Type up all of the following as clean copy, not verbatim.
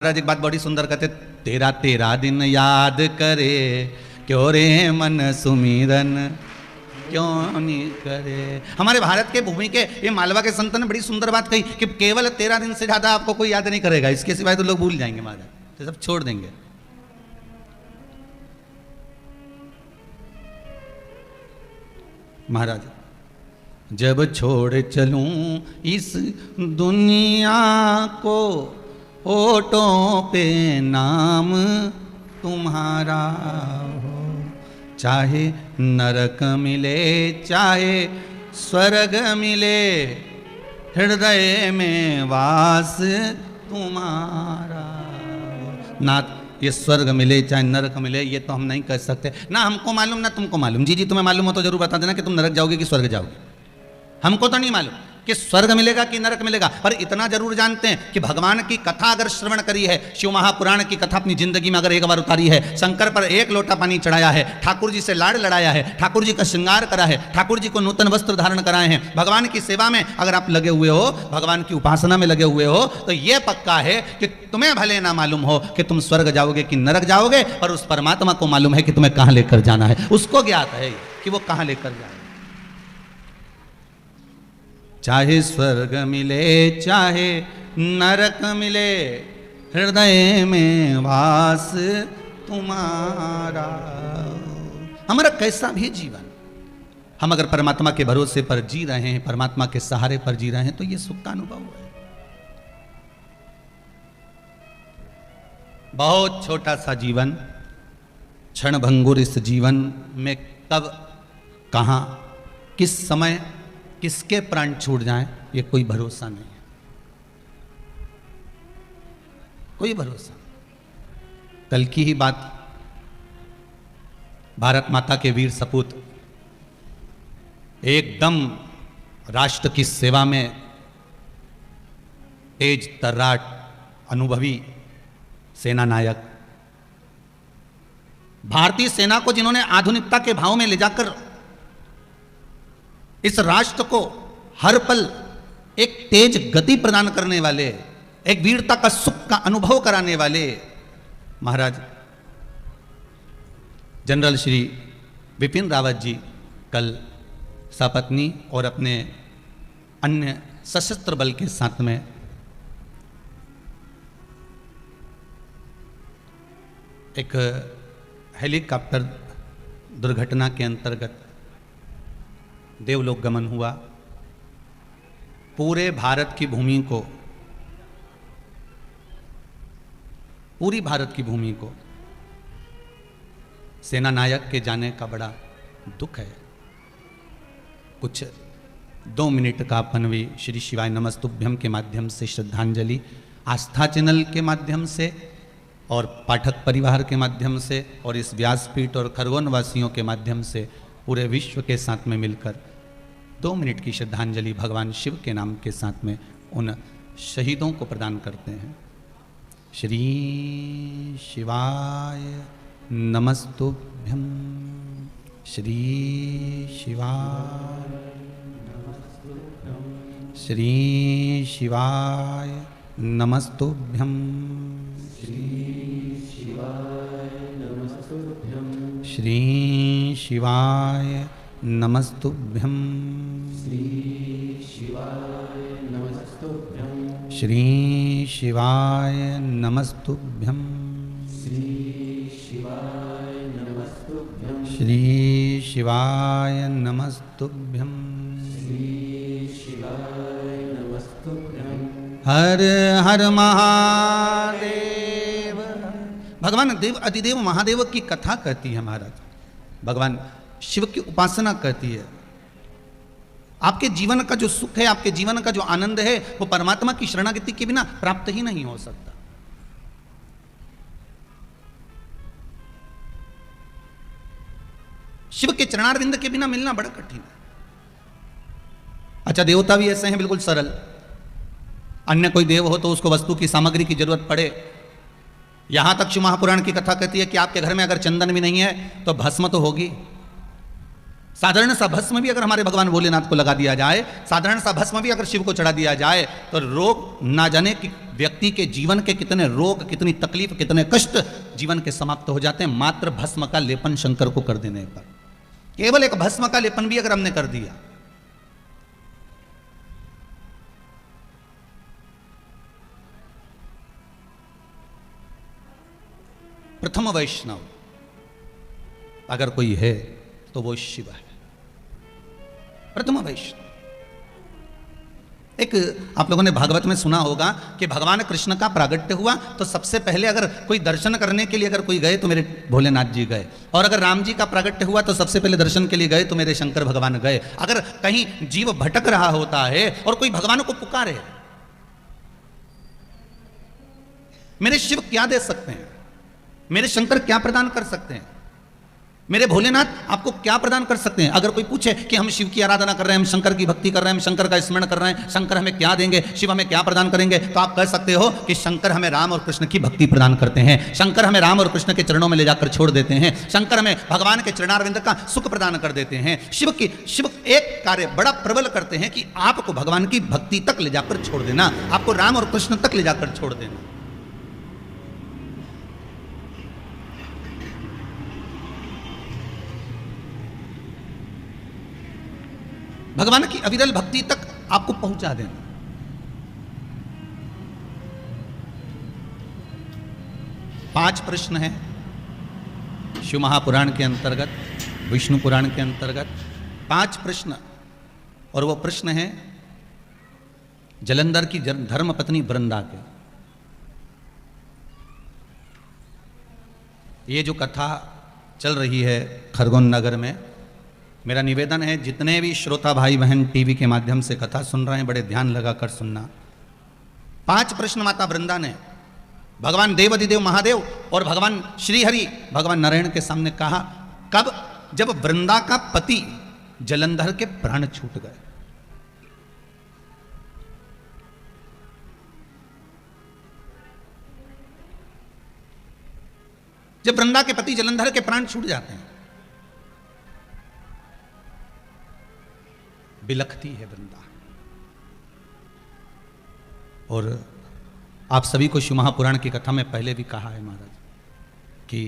महाराज एक बात बड़ी सुंदर कहते, तेरा तेरा दिन याद करे क्यों रे मन सुमिरन क्यों नहीं करे। हमारे भारत के भूमि के ये मालवा के संत ने बड़ी सुंदर बात कही कि केवल 13 दिन से ज्यादा आपको कोई याद नहीं करेगा, इसके सिवाय तो लोग भूल जाएंगे महाराज, तो सब छोड़ देंगे। महाराज जब छोड़ चलूं इस दुनिया को ओटों पे नाम तुम्हारा हो, चाहे नरक मिले चाहे स्वर्ग मिले हृदय में वास तुम्हारा हो। नाथ ये स्वर्ग मिले चाहे नरक मिले ये तो हम नहीं कह सकते, ना हमको मालूम ना तुमको मालूम। जी तुम्हें मालूम हो तो जरूर बता देना कि तुम नरक जाओगे कि स्वर्ग जाओगे। हमको तो नहीं मालूम कि स्वर्ग मिलेगा कि नरक मिलेगा, पर इतना जरूर जानते हैं कि भगवान की कथा अगर श्रवण करी है, शिव महापुराण की कथा अपनी जिंदगी में अगर एक बार उतारी है, शंकर पर एक लोटा पानी चढ़ाया है, ठाकुर जी से लाड़ लड़ाया है, ठाकुर जी का श्रृंगार करा है, ठाकुर जी को नूतन वस्त्र धारण कराए हैं, भगवान की सेवा में अगर आप लगे हुए हो, भगवान की उपासना में लगे हुए हो, तो यह पक्का है कि तुम्हें भले ना मालूम हो कि तुम स्वर्ग जाओगे कि नरक जाओगे, पर उस परमात्मा को मालूम है कि तुम्हें कहां लेकर जाना है, उसको ज्ञात है कि वो कहां लेकर जाना है। चाहे स्वर्ग मिले चाहे नरक मिले हृदय में वास तुम्हारा। हमारा कैसा भी जीवन, हम अगर परमात्मा के भरोसे पर जी रहे हैं, परमात्मा के सहारे पर जी रहे हैं, तो ये सुख का अनुभव है। बहुत छोटा सा जीवन, क्षण भंगुर इस जीवन में कब कहां किस समय किसके प्राण छूट जाएं ये कोई भरोसा नहीं है, कोई भरोसा। कल की ही बात, भारत माता के वीर सपूत एकदम राष्ट्र की सेवा में तेज तर्राट अनुभवी सेना नायक, भारतीय सेना को जिन्होंने आधुनिकता के भाव में ले जाकर इस राष्ट्र को हर पल एक तेज गति प्रदान करने वाले, एक वीरता का सुख का अनुभव कराने वाले महाराज जनरल श्री विपिन रावत जी कल सपत्नी और अपने अन्य सशस्त्र बल के साथ में एक हेलीकॉप्टर दुर्घटना के अंतर्गत देवलोक गमन हुआ। पूरे भारत की भूमि को, पूरी भारत की भूमि को सेना नायक के जाने का बड़ा दुख है। कुछ 2 मिनट का अपन भी श्री शिवाय नमस्तुभ्यम के माध्यम से श्रद्धांजलि आस्था चैनल के माध्यम से और पाठक परिवार के माध्यम से और इस व्यासपीठ और खरगोन वासियों के माध्यम से पूरे विश्व के साथ में मिलकर 2 मिनट की श्रद्धांजलि भगवान शिव के नाम के साथ में उन शहीदों को प्रदान करते हैं। श्री शिवाय नमस्तुभ्यम, श्री शिवाय नमस्तुभ्यम, श्री शिवाय नमस्तुभ्यम, श्री शिवाय नमस्तुभ्यम, श्री शिवाय नमस्तुभ्यम, श्री शिवाय नमस्तुभ्यम, श्री शिवाय नमस्तुभ्यम, श्री शिवाय नमस्तुभ्यम, श्री शिवाय नमस्तुभ्यम, श्री शिवाय नमस्तुभ्यम। हर हर महादेव। भगवान देव अधिदेव महादेव की कथा कहती है महाराज, भगवान शिव की उपासना कहती है। आपके जीवन का जो सुख है, आपके जीवन का जो आनंद है, वो परमात्मा की शरणागति के बिना प्राप्त ही नहीं हो सकता। शिव के चरणारविंद के बिना मिलना बड़ा कठिन है। अच्छा, देवता भी ऐसे हैं बिल्कुल सरल, अन्य कोई देव हो तो उसको वस्तु की सामग्री की जरूरत पड़े। यहां तक शिव महापुराण की कथा कहती है कि आपके घर में अगर चंदन भी नहीं है तो भस्म तो होगी। साधारण सा भस्म भी अगर हमारे भगवान भोलेनाथ को लगा दिया जाए, साधारण सा भस्म भी अगर शिव को चढ़ा दिया जाए, तो रोग ना जाने कि व्यक्ति के जीवन के कितने रोग, कितनी तकलीफ, कितने कष्ट जीवन के समाप्त हो जाते हैं मात्र भस्म का लेपन शंकर को कर देने पर। केवल एक भस्म का लेपन भी अगर हमने कर दिया। प्रथम वैष्णव अगर कोई है तो वो शिव है, प्रथम वैष्णव। एक आप लोगों ने भागवत में सुना होगा कि भगवान कृष्ण का प्रागट्य हुआ तो सबसे पहले अगर कोई दर्शन करने के लिए अगर कोई गए तो मेरे भोलेनाथ जी गए, और अगर राम जी का प्रागट्य हुआ तो सबसे पहले दर्शन के लिए गए तो मेरे शंकर भगवान गए। अगर कहीं जीव भटक रहा होता है और कोई भगवान को पुकारे, मेरे शिव क्या दे सकते हैं, मेरे शंकर क्या प्रदान कर सकते हैं, मेरे भोलेनाथ आपको क्या प्रदान कर सकते हैं। अगर कोई पूछे कि हम शिव की आराधना कर रहे हैं, हम शंकर की भक्ति कर रहे हैं, हम शंकर का स्मरण कर रहे हैं, शंकर हमें क्या देंगे, शिव हमें क्या प्रदान करेंगे, तो आप कह सकते हो कि शंकर हमें राम और कृष्ण की भक्ति प्रदान करते हैं, शंकर हमें राम और कृष्ण के चरणों में ले जाकर छोड़ देते हैं, शंकर हमें भगवान के चरणारविंद का सुख प्रदान कर देते हैं। शिव एक कार्य बड़ा प्रबल करते हैं कि आपको भगवान की भक्ति तक ले जाकर छोड़ देना, आपको राम और कृष्ण तक ले जाकर छोड़ देना। भगवान की अविरल भक्ति तक आपको पहुंचा देना। पांच प्रश्न हैं शिव महापुराण के अंतर्गत, विष्णु पुराण के अंतर्गत 5 प्रश्न, और वो प्रश्न है जलंधर की धर्म पत्नी वृंदा के। ये जो कथा चल रही है खरगोन नगर में, मेरा निवेदन है जितने भी श्रोता भाई बहन टीवी के माध्यम से कथा सुन रहे हैं बड़े ध्यान लगाकर सुनना। 5 प्रश्न माता वृंदा ने भगवान देवाधिदेव महादेव और भगवान श्रीहरि भगवान नारायण के सामने कहा, कब? जब वृंदा का पति जलंधर के प्राण छूट गए। जब वृंदा के पति जलंधर के प्राण छूट जाते हैं, बिलखती है वृंदा। और आप सभी को शिव महापुराण की कथा में पहले भी कहा है महाराज कि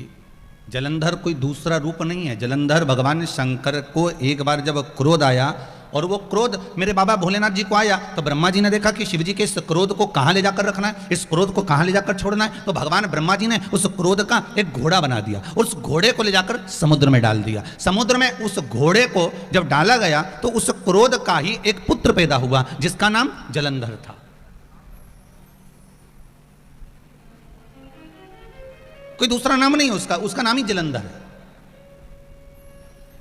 जलंधर कोई दूसरा रूप नहीं है। जलंधर भगवान शंकर को एक बार जब क्रोध आया, और वो क्रोध मेरे बाबा भोलेनाथ जी को आया, तो ब्रह्मा जी ने देखा कि शिव जी के इस क्रोध को कहाँ ले जाकर रखना है, इस क्रोध को कहाँ ले जाकर छोड़ना है। तो भगवान ब्रह्मा जी ने उस क्रोध का एक घोड़ा बना दिया, उस घोड़े को ले जाकर समुद्र में डाल दिया। समुद्र में उस घोड़े को जब डाला गया तो उस क्रोध का ही एक पुत्र पैदा हुआ जिसका नाम जलंधर था। कोई दूसरा नाम नहीं उसका, उसका नाम ही जलंधर है।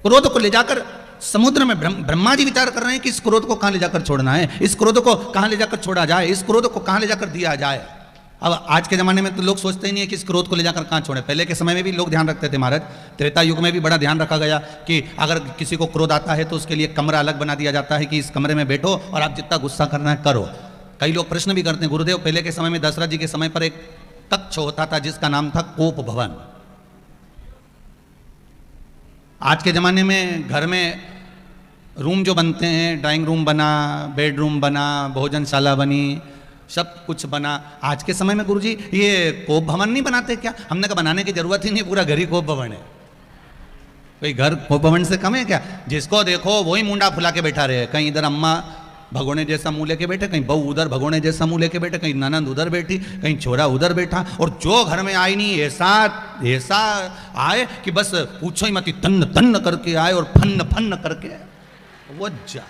क्रोध को ले जाकर समुद्र में ब्रह्मा जी विचार कर रहे हैं कि इस क्रोध को कहां ले जाकर छोड़ना है, इस क्रोध को कहां ले जाकर छोड़ा जाए, इस क्रोध को कहां ले जाकर दिया जाए। अब आज के जमाने में तो लोग सोचते ही नहीं है कि इस क्रोध को ले जाकर कहां छोड़े। पहले के समय में भी लोग ध्यान रखते थे महाराज, त्रेता युग में भी बड़ा ध्यान रखा गया कि अगर किसी को क्रोध आता है तो उसके लिए कमरा अलग बना दिया जाता है कि इस कमरे में बैठो और आप जितना गुस्सा करना है करो। कई लोग प्रश्न भी करते हैं, गुरुदेव पहले के समय में दशरथ जी के समय पर एक कक्ष होता था जिसका नाम था कोप भवन। आज के जमाने में घर में रूम जो बनते हैं, ड्राइंग रूम बना, बेडरूम बना, भोजनशाला बनी, सब कुछ बना। आज के समय में गुरुजी ये कोप भवन नहीं बनाते क्या? हमने कहा बनाने की जरूरत ही नहीं, पूरा घर ही कोप भवन है। कोई घर कोप भवन से कम है क्या? जिसको देखो वही मुंडा फुला के बैठा रहे, कहीं इधर अम्मा भगोने जैसा मुंह लेके बैठे, कहीं बहू उधर भगोने जैसा मुंह लेके बैठे, कहीं ननंद उधर बैठी, कहीं छोरा उधर बैठा, और जो घर में आए नहीं ऐसा आए कि बस पूछो ही मत, तन्न तन्न करके आए और फन्न फन्न करके वो जा।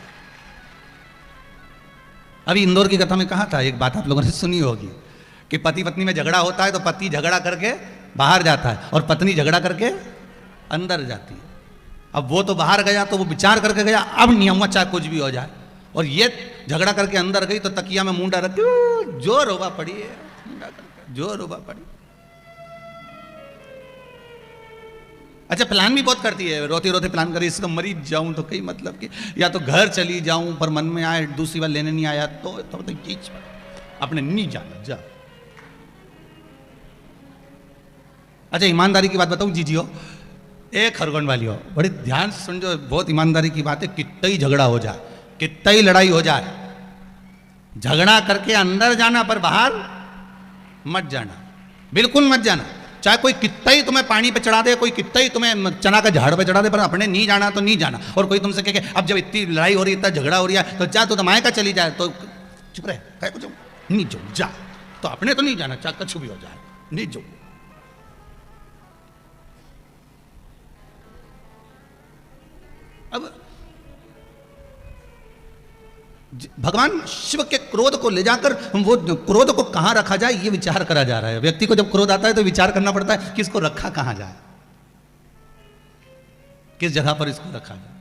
अभी इंदौर की कथा में कहा था, एक बात आप लोगों ने सुनी होगी कि पति पत्नी में झगड़ा होता है तो पति झगड़ा करके बाहर जाता है और पत्नी झगड़ा करके अंदर जाती है। अब वो तो बाहर गया तो वो विचार करके गया, अब नहीं हुआ चाहे कुछ भी हो जाए, और ये झगड़ा करके अंदर गई तो तकिया में मुंडा रख के जो रोबा पड़ी है, मुंडा करके जो रोबा पड़ी। अच्छा, प्लान भी बहुत करती है, रोते रोते प्लान करी, इसको मरी जाऊं तो कई मतलब कि या तो घर चली जाऊं, पर मन में आए दूसरी बार लेने नहीं आया तो अपने नहीं जाना जा। अच्छा, ईमानदारी की बात बताऊं जीजियो, एक खरगोन वाली हो, बड़ी ध्यान से सुन, जो बहुत ईमानदारी की बात है, कितना ही झगड़ा हो जाए, कितना ही लड़ाई हो जाए, झगड़ा करके अंदर जाना पर बाहर मत जाना, बिल्कुल मत जाना। चाहे कोई कितना ही तुम्हें पानी पे चढ़ा दे, कोई कितना ही तुम्हें चना का झाड़ पे चढ़ा दे, पर अपने नहीं जाना तो नहीं जाना। और कोई तुमसे कहे अब जब इतनी लड़ाई हो रही है, इतना झगड़ा हो रही है, तो जा तो माए का चली जाए, तो चुप रहे, कहे कुछ नहीं जो जा, तो अपने तो नहीं जाना, चाहे कछु भी हो जाए, नहीं जो। अब भगवान शिव के क्रोध को ले जाकर वो क्रोध को कहां रखा जाए, ये विचार करा जा रहा है। व्यक्ति को जब क्रोध आता है तो विचार करना पड़ता है कि इसको रखा कहां जाए, किस जगह पर इसको रखा जाए।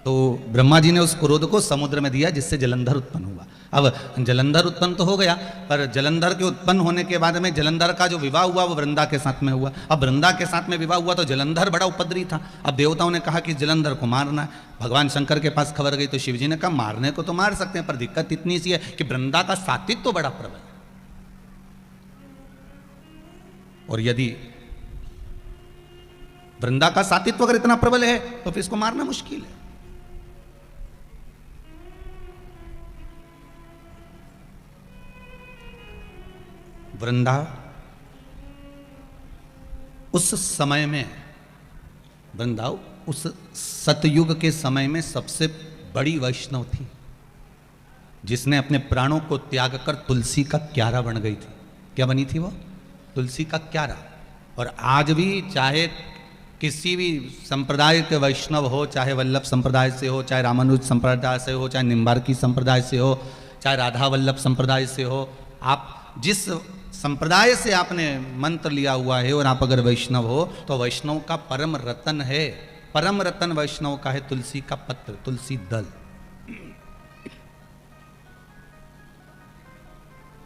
तो ब्रह्मा जी ने उस क्रोध को समुद्र में दिया, जिससे जलंधर उत्पन्न हुआ। अब जलंधर उत्पन्न तो हो गया, पर जलंधर के उत्पन्न होने के बाद में जलंधर का जो विवाह हुआ वो वृंदा के साथ में हुआ। अब वृंदा के साथ में विवाह हुआ तो जलंधर बड़ा उपद्रवी था। अब देवताओं ने कहा कि जलंधर को मारना है। भगवान शंकर के पास खबर गई तो शिव जी ने कहा मारने को तो मार सकते हैं, पर दिक्कत इतनी सी है कि वृंदा का सात्वित्व तो बड़ा प्रबल है, और यदि वृंदा का सात्वित्व अगर इतना प्रबल है तो फिर इसको मारना मुश्किल है। वृंदा उस समय में, वृंदा उस सतयुग के समय में सबसे बड़ी वैष्णव थी, जिसने अपने प्राणों को त्याग कर तुलसी का क्यारा बन गई थी। क्या बनी थी वो? तुलसी का क्यारा। और आज भी चाहे किसी भी संप्रदाय के वैष्णव हो, चाहे वल्लभ संप्रदाय से हो, चाहे रामानुज संप्रदाय से हो, चाहे निम्बार्की संप्रदाय से हो, चाहे राधा वल्लभ संप्रदाय से हो, आप जिस संप्रदाय से आपने मंत्र लिया हुआ है और आप अगर वैष्णव हो, तो वैष्णव का परम रतन है, परम रतन वैष्णव का है तुलसी का पत्र, तुलसी दल,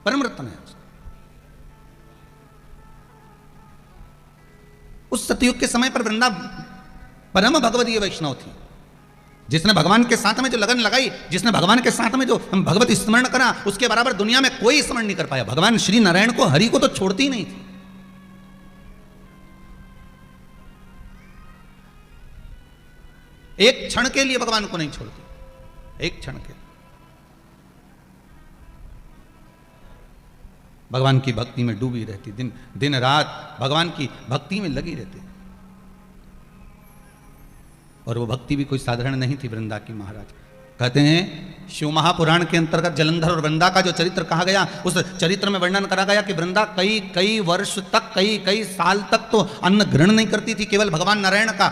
परम रतन है। उस सतयुग के समय पर वृंदा परम भगवदीय वैष्णव थी, जिसने भगवान के साथ में जो लगन लगाई, जिसने भगवान के साथ में जो भगवत स्मरण करा, उसके बराबर दुनिया में कोई स्मरण नहीं कर पाया। भगवान श्री नारायण को, हरि को तो छोड़ती ही नहीं थी। एक क्षण के लिए भगवान को नहीं छोड़ती, एक क्षण के लिए भगवान की भक्ति में डूबी रहती, दिन दिन रात भगवान की भक्ति में लगी रहती। और वो भक्ति भी कोई साधारण नहीं थी वृंदा की। महाराज कहते हैं शिव महापुराण के अंतर्गत जलंधर और वृंदा का जो चरित्र कहा गया, उस चरित्र में वर्णन करा गया कि वृंदा कई कई वर्ष तक, कई कई साल तक तो अन्न ग्रहण नहीं करती थी, केवल भगवान नारायण का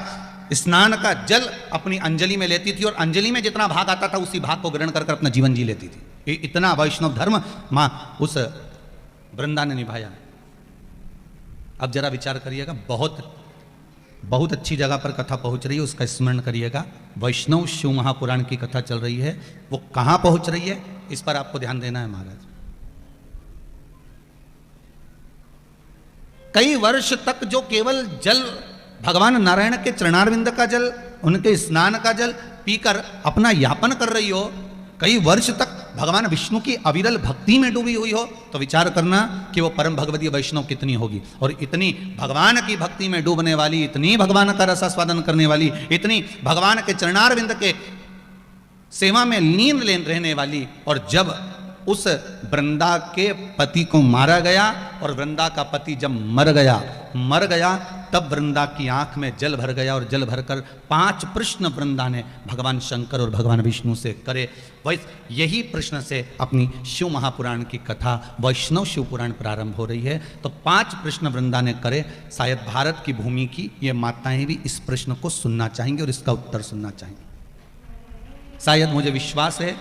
स्नान का जल अपनी अंजलि में लेती थी, और अंजलि में जितना भाग आता था उसी भाग को ग्रहण कर अपना जीवन जी लेती थी। इतना वैष्णव धर्म मां उस वृंदा ने निभाया। अब जरा विचार करिएगा, बहुत अच्छी जगह पर कथा पहुंच रही है, उसका स्मरण करिएगा। वैष्णव शिव महापुराण की कथा चल रही है, वो कहां पहुंच रही है इस पर आपको ध्यान देना है महाराज। कई वर्ष तक जो केवल जल भगवान नारायण के चरणारविंद का जल, उनके स्नान का जल पीकर अपना यापन कर रही हो, कई वर्ष तक भगवान विष्णु की अविरल भक्ति में डूबी हुई हो, तो विचार करना कि वो परम भगवदीय वैष्णव कितनी होगी। और इतनी भगवान की भक्ति में डूबने वाली, इतनी भगवान का रसास्वादन करने वाली, इतनी भगवान के चरणारविंद के सेवा में लीन रहने वाली, और जब उस वृंदा के पति को मारा गया और वृंदा का पति जब मर गया तब वृंदा की आंख में जल भर गया, और जल भरकर 5 प्रश्न वृंदा ने भगवान शंकर और भगवान विष्णु से करे। वैसे यही प्रश्न से अपनी शिव महापुराण की कथा वैष्णव शिव पुराण प्रारंभ हो रही है। तो 5 प्रश्न वृंदा ने करे। शायद भारत की भूमि की ये माताएं भी इस प्रश्न को सुनना चाहेंगे और इसका उत्तर सुनना चाहेंगे। शायद मुझे विश्वास है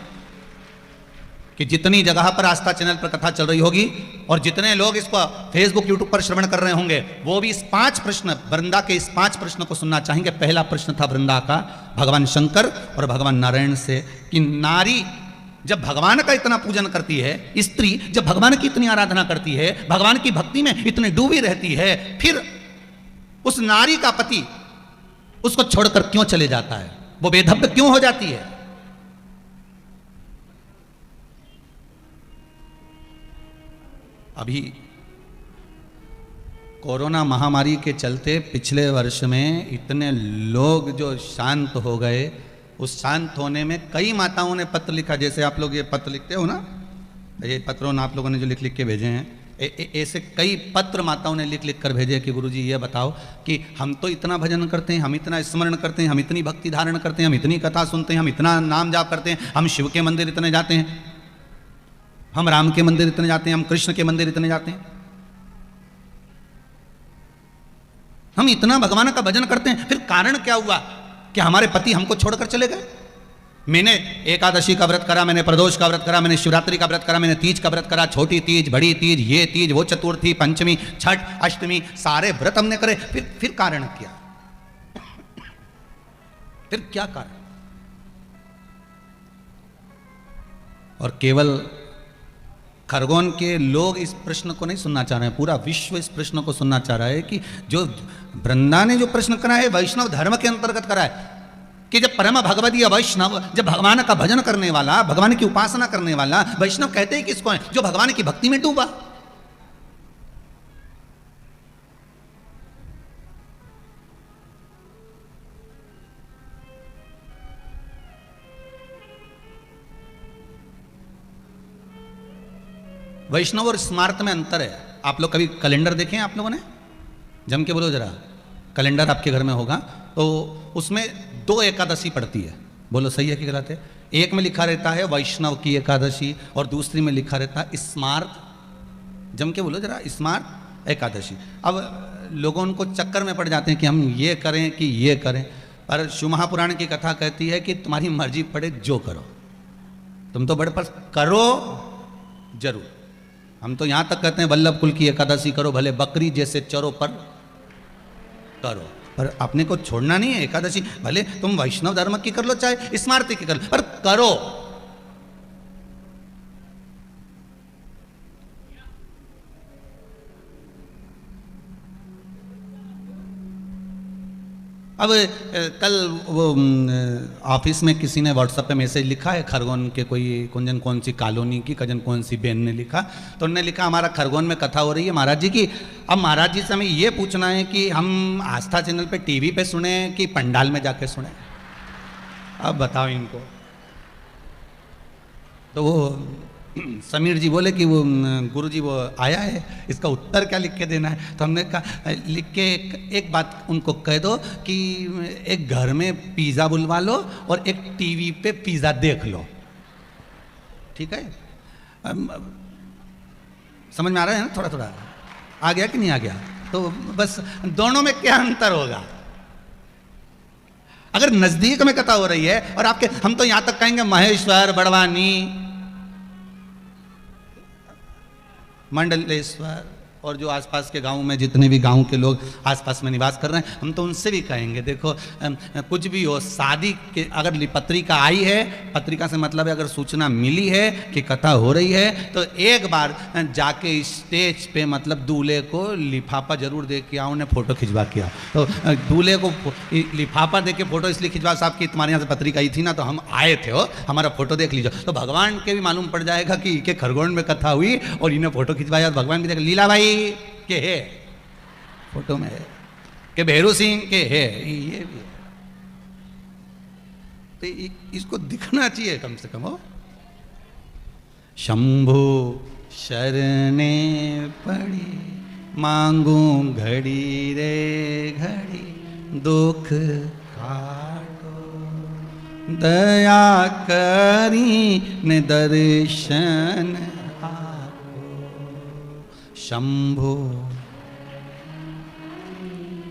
कि जितनी जगह पर आस्था चैनल पर कथा चल रही होगी और जितने लोग इसको फेसबुक यूट्यूब पर श्रवण कर रहे होंगे, वो भी इस 5 प्रश्न, वृंदा के इस 5 प्रश्न को सुनना चाहेंगे। पहला प्रश्न था वृंदा का भगवान शंकर और भगवान नारायण से कि नारी जब भगवान का इतना पूजन करती है, स्त्री जब भगवान की इतनी आराधना करती है, भगवान की भक्ति में इतनी डूबी रहती है, फिर उस नारी का पति उसको छोड़कर क्यों चले जाता है, वो बेधब्य क्यों हो जाती है। अभी कोरोना महामारी के चलते पिछले वर्ष में इतने लोग जो शांत हो गए, उस शांत होने में कई माताओं ने पत्र लिखा, जैसे आप लोग ये पत्र लिखते हो ना, ये पत्रों आप लोगों ने जो लिख लिख के भेजे हैं, ऐसे कई पत्र माताओं ने लिख लिख कर भेजे कि गुरुजी ये बताओ कि हम तो इतना भजन करते हैं, हम इतना स्मरण करते हैं, हम इतनी भक्ति धारण करते हैं, हम इतनी कथा सुनते हैं, हम इतना नाम जाप करते हैं, हम शिव के मंदिर इतने जाते हैं, हम राम के मंदिर इतने जाते हैं, हम कृष्ण के मंदिर इतने जाते हैं, हम इतना भगवान का भजन करते हैं, फिर कारण क्या हुआ कि हमारे पति हमको छोड़कर चले गए? मैंने एकादशी का व्रत करा, मैंने प्रदोष का व्रत करा, मैंने शिवरात्रि का व्रत करा, मैंने तीज का व्रत करा, छोटी तीज, बड़ी तीज, ये तीज, वो चतुर्थी, पंचमी, छठ, अष्टमी, सारे व्रत हमने करे, फिर कारण क्या? फिर क्या कारण? और केवल खरगोन के लोग इस प्रश्न को नहीं सुनना चाह रहे हैं, पूरा विश्व इस प्रश्न को सुनना चाह रहा है कि जो वृंदा ने जो प्रश्न करा है वैष्णव धर्म के अंतर्गत करा है कि जब परम भगवदीय वैष्णव, जब भगवान का भजन करने वाला, भगवान की उपासना करने वाला वैष्णव कहते हैं किसको है? जो भगवान की भक्ति में डूबा। वैष्णव और स्मार्त में अंतर है। आप लोग कभी कैलेंडर देखे हैं आप लोगों ने? जम के बोलो जरा। कैलेंडर आपके घर में होगा तो उसमें 2 एकादशी पड़ती है, बोलो सही है कि गलत है? एक में लिखा रहता है वैष्णव की एकादशी और दूसरी में लिखा रहता है स्मार्त, जम के बोलो जरा, स्मार्त एकादशी। अब लोगों उनको चक्कर में पड़ जाते हैं कि हम ये करें कि ये करें, पर शिव महापुराण की कथा कहती है कि तुम्हारी मर्जी पड़े जो करो, तुम तो बड़े पर करो जरूर। हम तो यहाँ तक कहते हैं वल्लभ कुल की एकादशी करो, भले बकरी जैसे चरो पर करो, पर अपने को छोड़ना नहीं है एकादशी। भले तुम वैष्णव धर्म की कर लो, चाहे स्मार्ति की कर लो, पर करो। अब कल वो ऑफिस में किसी ने व्हाट्सएप पे मैसेज लिखा है, खरगोन के कोई कुंजन कौन सी कॉलोनी की कजन कौन सी बहन ने लिखा, तो उन्होंने लिखा हमारा खरगोन में कथा हो रही है महाराज जी की। अब महाराज जी से हमें ये पूछना है कि हम आस्था चैनल पे टीवी पे सुने कि पंडाल में जाके सुने, अब बताओ इनको। तो वो समीर जी बोले कि वो गुरु जी वो आया है, इसका उत्तर क्या लिख के देना है? तो हमने कहा लिख के एक बात उनको कह दो कि एक घर में पिज़्ज़ा बुलवा लो और एक टीवी पे पिज़्ज़ा देख लो, ठीक है? समझ में आ रहा है ना? थोड़ा थोड़ा आ गया कि नहीं आ गया? तो बस दोनों में क्या अंतर होगा? अगर नजदीक में कथा हो रही है और आपके, हम तो यहां तक कहेंगे महेश्वर, बड़वानी, मंडलेश्वर और जो आसपास के गांव में जितने भी गांव के लोग आसपास में निवास कर रहे हैं, हम तो उनसे भी कहेंगे देखो कुछ भी हो, शादी के अगर पत्रिका आई है, पत्रिका से मतलब है अगर सूचना मिली है कि कथा हो रही है, तो एक बार जाके स्टेज पे मतलब दूल्हे को लिफाफा जरूर दे के आओ, उन्हें फोटो खिंचवा के आओ। तो दूल्हे को लिफाफा दे के फोटो इसलिए खिंचवा, साहब की तुम्हारे यहाँ से पत्रिका आई थी ना तो हम आए थे, हो हमारा फोटो देख लीजिए। तो भगवान के भी मालूम पड़ जाएगा कि के खरगोन में कथा हुई और इन्हें फोटो खिंचवाया, भगवान भी देख, लीला भाई के है फोटो में है, के भैरू सिंह के है, ये भी है। तो इसको दिखना चाहिए कम से कम। हो शंभु शरणे पड़ी मांगू घड़ी रे घड़ी, दुख काटो दया करी ने दर्शन शंभु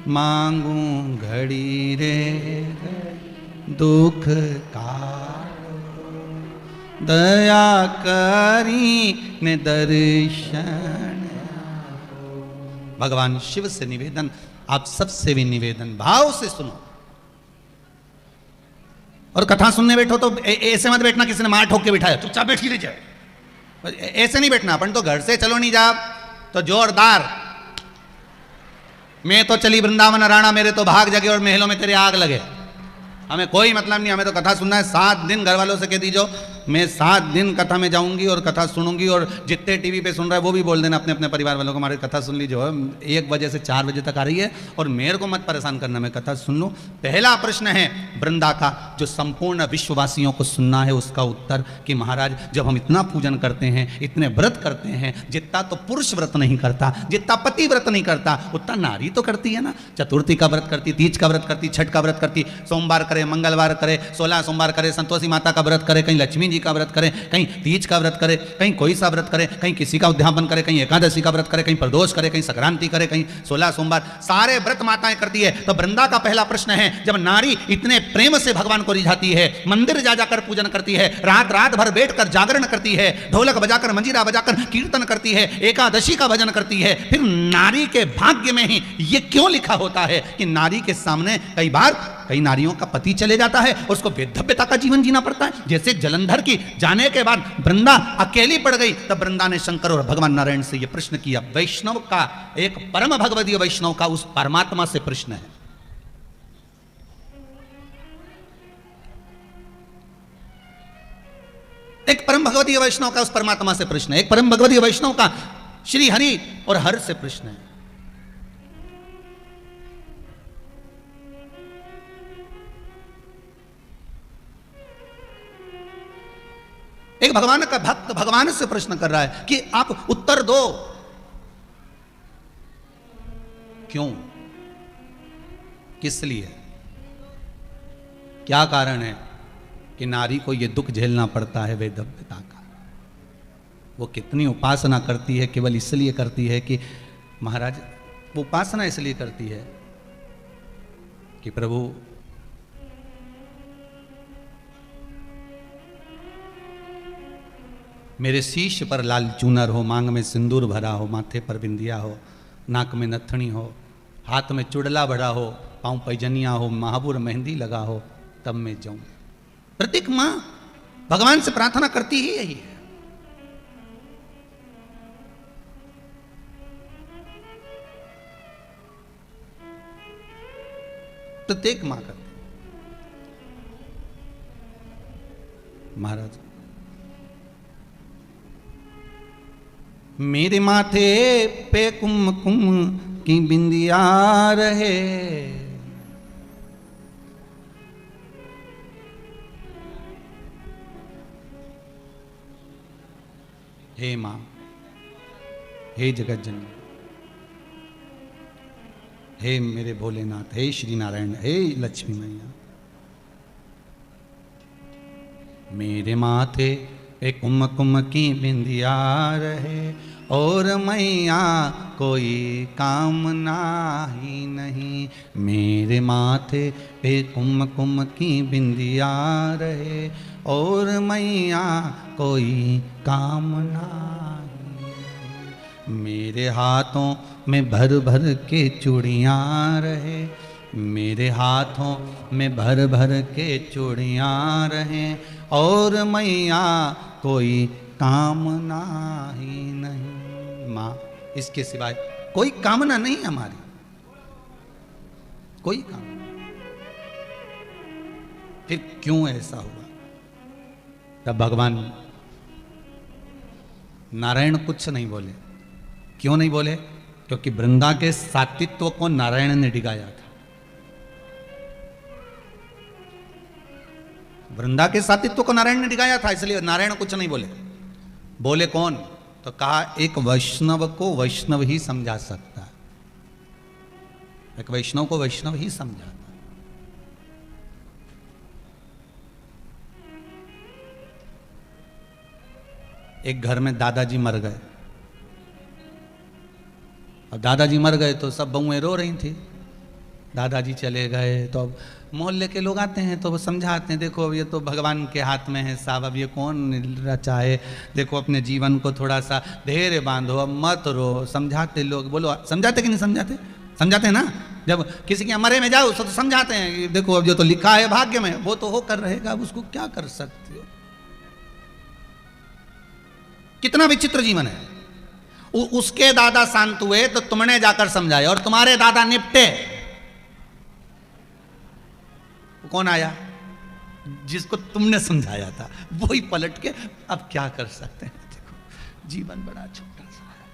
मांगू घड़ी रे दुख काटो दया करी ने दर्शन। भगवान शिव से निवेदन, आप सबसे भी निवेदन, भाव से सुनो। और कथा सुनने बैठो तो ऐसे मत बैठना किसी ने मार ठोक के बिठाया, चुपचाप बैठ ही जाए, ऐसे नहीं बैठना। अपन तो घर से चलो नहीं जा तो जोरदार, मैं तो चली वृंदावन राणा, मेरे तो भाग जगे और महलों में तेरे आग लगे, हमें कोई मतलब नहीं, हमें तो कथा सुनना है। 7 दिन घर वालों से कह दीजो मैं 7 दिन कथा में जाऊंगी और कथा सुनूंगी, और जितने टीवी पे सुन रहा है वो भी बोल देना अपने अपने परिवार वालों को, हमारी कथा सुन ली, जो है 1 बजे से 4 बजे तक आ रही है और मेरे को मत परेशान करना, मैं कथा सुन लूँ। पहला प्रश्न है वृंदा का, जो संपूर्ण विश्ववासियों को सुनना है, उसका उत्तर कि महाराज जब हम इतना पूजन करते हैं, इतने व्रत करते हैं, जितना तो पुरुष व्रत नहीं करता, जितना पति व्रत नहीं करता, उतना नारी तो करती है ना। चतुर्थी का व्रत करती, तीज का व्रत करती, छठ का व्रत करती, सोमवार करे, मंगलवार करे, 16 सोमवार करे, संतोषी माता का व्रत करे, कहीं लक्ष्मी जी का व्रत करे, कहीं तीज का व्रत करे, कहीं कोई सा व्रत करे, कहीं किसी का उद्यापन करे, कहीं एकादशी का व्रत करे, कहीं प्रदोष करे, कहीं संक्रांति करे, कहीं 16 सोमवार, सारे व्रत माताएं करती है। तो वृंदा का पहला प्रश्न है, जब नारी इतने प्रेम से भगवान को रिझाती है, मंदिर जा जाकर पूजन करती है, रात रात भर बैठकर जागरण करती है, ढोलक बजाकर मंजीरा बजाकर कीर्तन करती है, एकादशी का भजन करती है, फिर नारी के भाग्य में ही ये क्यों लिखा होता है कि नारी के सामने कई नारियों का पति चले जाता है, उसको वेधव्यता का जीवन जीना पड़ता है। जैसे जलंधर की जाने के बाद वृंदा अकेली पड़ गई, तब वृंदा ने शंकर और भगवान नारायण से यह प्रश्न किया। वैष्णव का, एक परम भगवदीय वैष्णव का उस परमात्मा से प्रश्न है। एक परम भगवदीय वैष्णव का उस परमात्मा से प्रश्न है, एक परम भगवदीय वैष्णव का श्री हरि और हर से प्रश्न है। एक भगवान का भक्त भगवान से प्रश्न कर रहा है कि आप उत्तर दो, क्यों, किस लिए, क्या कारण है कि नारी को यह दुख झेलना पड़ता है वेधव्यता का। वो कितनी उपासना करती है, केवल इसलिए करती है कि महाराज, वो उपासना इसलिए करती है कि प्रभु मेरे शीश पर लाल चूनर हो, मांग में सिंदूर भरा हो, माथे पर बिंदिया हो, नाक में नथनी हो, हाथ में चुड़ला भरा हो, पांव पैजनिया हो, महाबूर मेहंदी लगा हो, तब मैं जाऊं। प्रत्येक मां भगवान से प्रार्थना करती ही यही है। प्रत्येक मां करती। महाराज, मेरे माथे पे कुमकुम की बिंदिया रहे, हे मां, हे जगत जननी, हे मेरे भोलेनाथ, हे श्री नारायण, हे लक्ष्मी मैया, मेरे माथे पे कुमकुम की बिंदिया रहे और मैया कोई कामना ही नहीं। मेरे माथे पे कुमकुम की बिंदिया रहे और मैया कोई कामना ही नहीं। मेरे हाथों में भर भर के चूड़ियाँ रहे, मेरे हाथों में भर भर के चूड़ियाँ रहें और मैया कोई कामना ही नहीं। माँ, इसके सिवाय कोई कामना नहीं हमारी, कोई कामना। फिर क्यों ऐसा हुआ? तब भगवान नारायण कुछ नहीं बोले। क्यों नहीं बोले? क्योंकि वृंदा के सात्वित्व को नारायण ने डिगाया था। वृंदा के सात्वित्व को नारायण ने डिगाया था, इसलिए नारायण कुछ नहीं बोले। बोले कौन? तो कहा एक वैष्णव को वैष्णव ही समझा सकता है, एक वैष्णव को वैष्णव ही समझाता। एक घर में दादाजी मर गए, अब दादाजी मर गए तो सब बहुएं रो रही थी। दादाजी चले गए तो अब मोहल्ले के लोग आते हैं तो वो समझाते हैं, देखो अब ये तो भगवान के हाथ में है साहब, अब ये कौन रचाए, देखो अपने जीवन को थोड़ा सा धैर्य बांधो, अब मत रो। समझाते लोग, बोलो समझाते कि नहीं समझाते? समझाते हैं ना। जब किसी के मरे में जाओ तो समझाते हैं कि देखो अब जो तो लिखा है भाग्य में वो तो होकर रहेगा, अब उसको क्या कर सकते हो। कितना विचित्र जीवन है। उसके दादा शांत हुए तो तुमने जाकर समझाया और तुम्हारे दादा निपटे, कौन आया? जिसको तुमने समझाया था वही पलट के, अब क्या कर सकते हैं। देखो जीवन बड़ा छोटा सा है।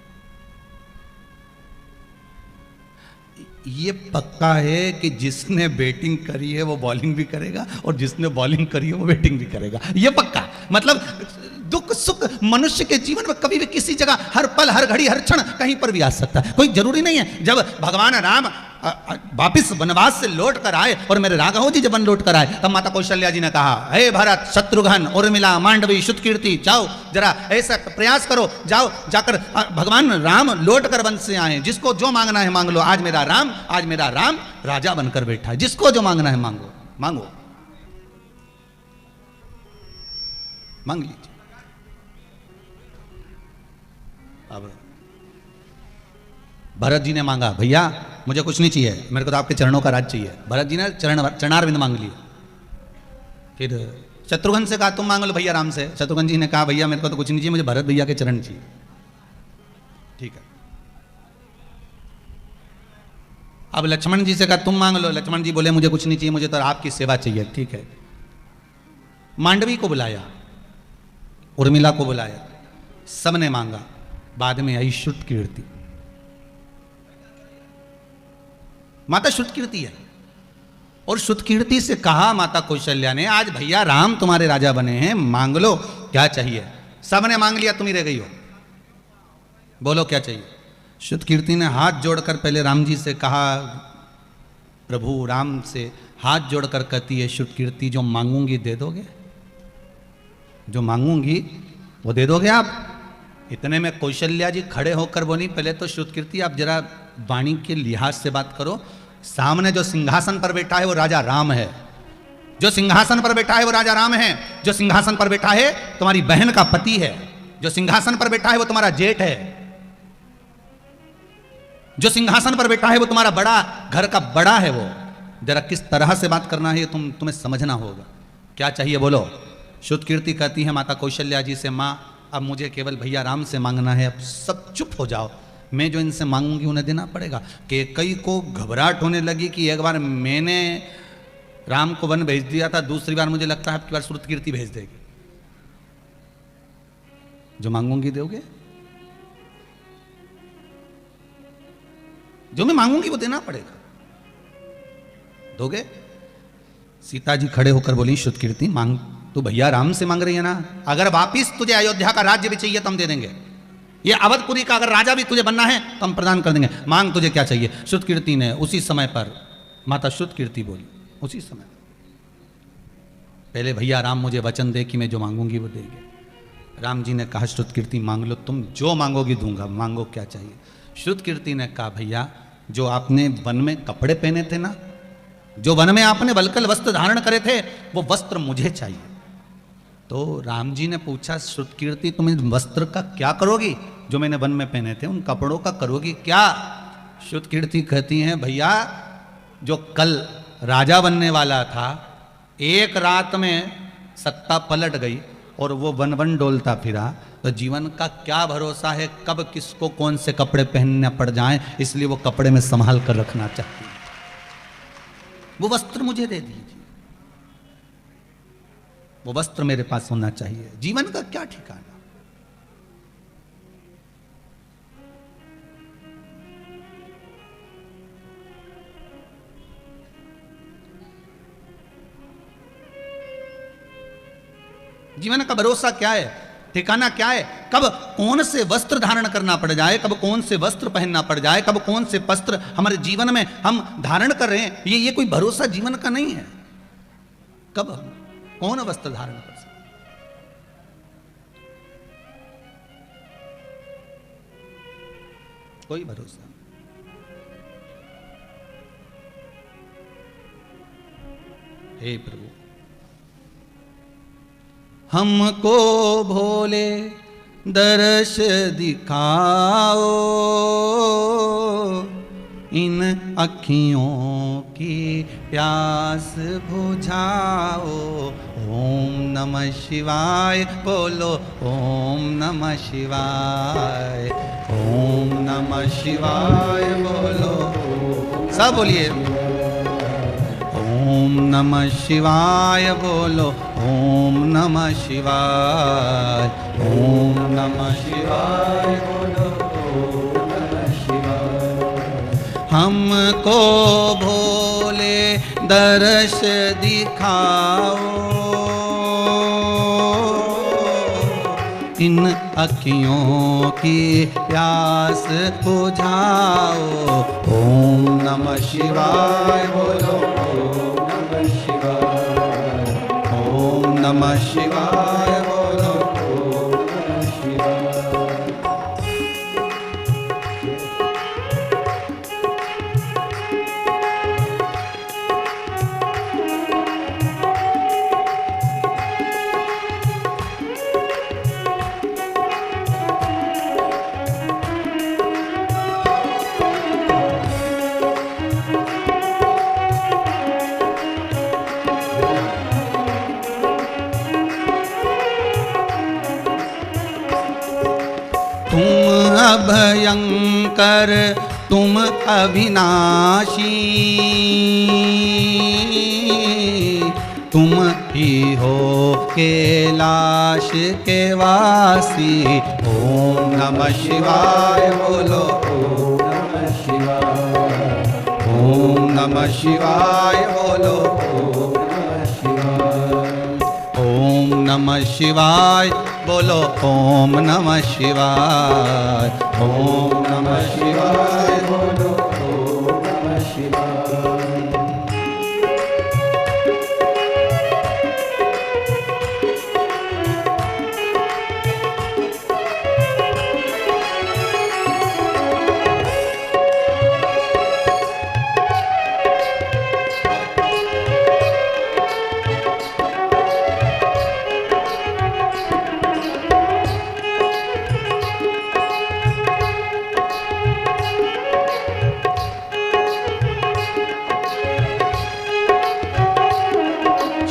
ये पक्का है कि जिसने बैटिंग करी है वो बॉलिंग भी करेगा और जिसने बॉलिंग करी है वो बैटिंग भी करेगा, ये पक्का। मतलब दुख सुख मनुष्य के जीवन में कभी भी किसी जगह, हर पल, हर घड़ी, हर क्षण कहीं पर भी आ सकता है। कोई जरूरी नहीं है। जब भगवान राम वापिस वनवास से लौट कर आए और मेरे राघव जी जब वन लौट कर आए, तब माता कौशल्या जी ने कहा, हे भरत, शत्रुघ्न, उर्मिला, मांडवी, श्रुतकीर्ति, जाओ जरा ऐसा प्रयास करो, जाओ जाकर भगवान राम लौट कर वन से आए, जिसको जो मांगना है मांग लो। आज मेरा राम राजा बनकर बैठा है, जिसको जो मांगना है मांगो, मांगो, मांग लीजिए। अब भरत जी ने मांगा, भैया मुझे कुछ नहीं चाहिए, मेरे को तो आपके चरणों का राज चाहिए। भरत जी ने चरणारविंद मांग लिए। फिर शत्रुघ्न से कहा, तुम मांग लो भैया राम से। शत्रुघ्न जी ने कहा, भैया मेरे को तो कुछ नहीं चाहिए, मुझे भरत भैया के चरण चाहिए। ठीक है। अब लक्ष्मण जी से कहा, तुम मांग लो। लक्ष्मण जी बोले, मुझे कुछ नहीं चाहिए, मुझे तो आपकी सेवा चाहिए। ठीक है। मांडवी को बुलाया, उर्मिला को बुलाया, सबने मांगा। बाद में आई श्रुतकीर्ति। माता श्रुतकीर्ति है, और श्रुतकीर्ति से कहा माता कौशल्या ने, आज भैया राम तुम्हारे राजा बने हैं, मांग लो क्या चाहिए। सबने मांग लिया, तुम ही रह गई हो, बोलो क्या चाहिए। श्रुतकीर्ति ने हाथ जोड़कर पहले राम जी से कहा, प्रभु राम से हाथ जोड़कर कहती है श्रुतकीर्ति, जो मांगूंगी दे दोगे, जो मांगूंगी वो दे दोगे आप। इतने में कौशल्या जी खड़े होकर बोली, पहले तो श्रुतकीर्ति आप जरा वाणी के लिहाज से बात करो, सामने जो सिंहासन पर बैठा है वो राजा राम है, जो सिंहासन पर बैठा है वो राजा राम है, जो सिंहासन पर बैठा है तुम्हारी बहन का पति है, जो सिंहासन पर बैठा है वो तुम्हारा जेठ है, जो सिंहासन पर बैठा है वो तुम्हारा बड़ा घर का बड़ा है। वो जरा किस तरह से बात करना है तुम्हें समझना होगा। क्या चाहिए बोलो। श्रुतकीर्ति कहती है माता कौशल्या जी से, माँ अब मुझे केवल भैया राम से मांगना है, अब सब चुप हो जाओ, मैं जो इनसे मांगूंगी उन्हें देना पड़ेगा। कि कई को घबराहट होने लगी कि एक बार मैंने राम को वन भेज दिया था, दूसरी बार मुझे लगता है आपकी बार श्रुतकीर्ति भेज देगी। जो मांगूंगी दोगे, जो मैं मांगूंगी वो देना पड़ेगा, दोगे। सीता जी खड़े होकर बोली, श्रुतकीर्ति मांग, तू भैया राम से मांग रही है ना, अगर वापिस तुझे अयोध्या का राज्य भी चाहिए तो हम दे देंगे, ये अवधपुरी का अगर राजा भी तुझे बनना है तो हम प्रदान कर देंगे, मांग तुझे क्या चाहिए। श्रुतकीर्ति ने उसी समय पर, माता श्रुतकीर्ति बोली उसी समय, पहले भैया राम मुझे वचन दे कि मैं जो मांगूंगी वो देंगे। राम जी ने कहा, श्रुतकीर्ति मांग लो, तुम जो मांगोगी दूंगा, मांगो क्या चाहिए। श्रुतकीर्ति ने कहा, भैया जो आपने वन में कपड़े पहने थे ना, जो वन में आपने वल्कल वस्त्र धारण करे थे, वो वस्त्र मुझे चाहिए। तो राम जी ने पूछा, श्रुतकीर्ति तुम इन वस्त्र का क्या करोगी, जो मैंने वन में पहने थे उन कपड़ों का करोगी क्या। श्रुतकीर्ति कहती हैं, भैया जो कल राजा बनने वाला था, एक रात में सत्ता पलट गई और वो वन वन डोलता फिरा, तो जीवन का क्या भरोसा है कब किसको कौन से कपड़े पहनने पड़ जाएं, इसलिए वो कपड़े में संभाल कर रखना चाहिए। वो वस्त्र मुझे दे दीजिए, वो वस्त्र मेरे पास होना चाहिए। जीवन का क्या ठिकाना। जीवन का भरोसा क्या है, ठिकाना क्या है, कब कौन से वस्त्र धारण करना पड़ जाए, कब कौन से वस्त्र पहनना पड़ जाए, कब कौन से वस्त्र हमारे जीवन में हम धारण कर रहे हैं, ये कोई भरोसा जीवन का नहीं है। कब कौन वस्त्र धारण कर सकते, कोई भरोसा नहीं। हे प्रभु, हमको भोले दर्श दिखाओ, इन अखियों की प्यास बुझाओ। ओम नमः शिवाय बोलो, ओम नमः शिवाय, ओम नमः शिवाय बोलो, सब बोलिए। ओम ओम नमः शिवाय बोलो, ओम नमः शिवाय, ओम नमः शिवाय बोलो, ओम नमः शिवाय। हमको भोले दर्श दिखाओ, इन अखियों की प्यास बुझाओ। ओम नमः शिवाय बोलो, ओम नमः शिवाय, ओम नमः शिवाय बोलो, ओम नमः शिवाय। भयंकर तुम अविनाशी, तुम ही हो कैलाश के वासी। ओम नमः शिवाय बोलो, ओम नमः शिवाय, ओम नमः शिवाय बोलो, ओम नमः शिवाय, ओम नमः शिवाय बोलो, ओम नमः शिवाय, ओम नमः शिवाय बोलो, ओम नमः शिवाय।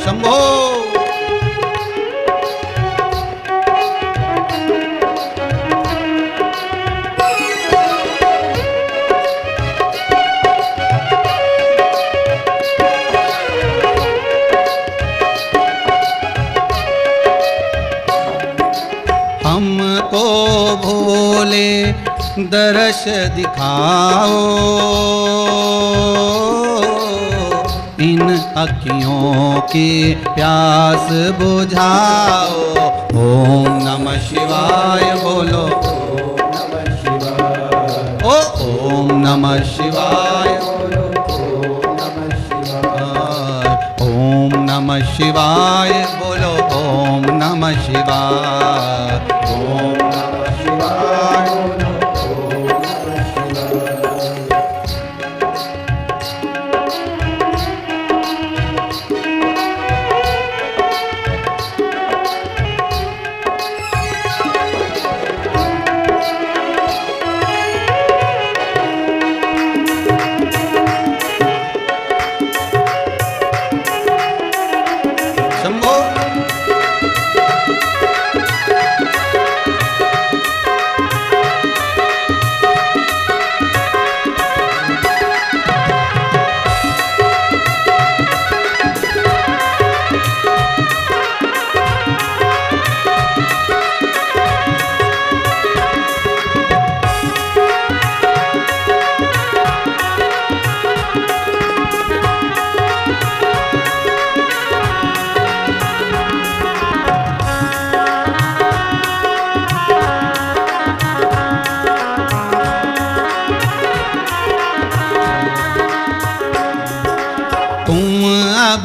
शंभो हमको भोले दर्श दिखाओ, इन अखियों की प्यास बुझाओ। ओम नमः शिवाय बोलो, ओम नमः शिवाय, ओम नमः शिवाय बोलो, ओम नमः शिवाय, ओम नमः शिवाय बोलो, ओम नमः शिवाय, ओम नमः शिवाय बोलो, ओम नमः शिवाय।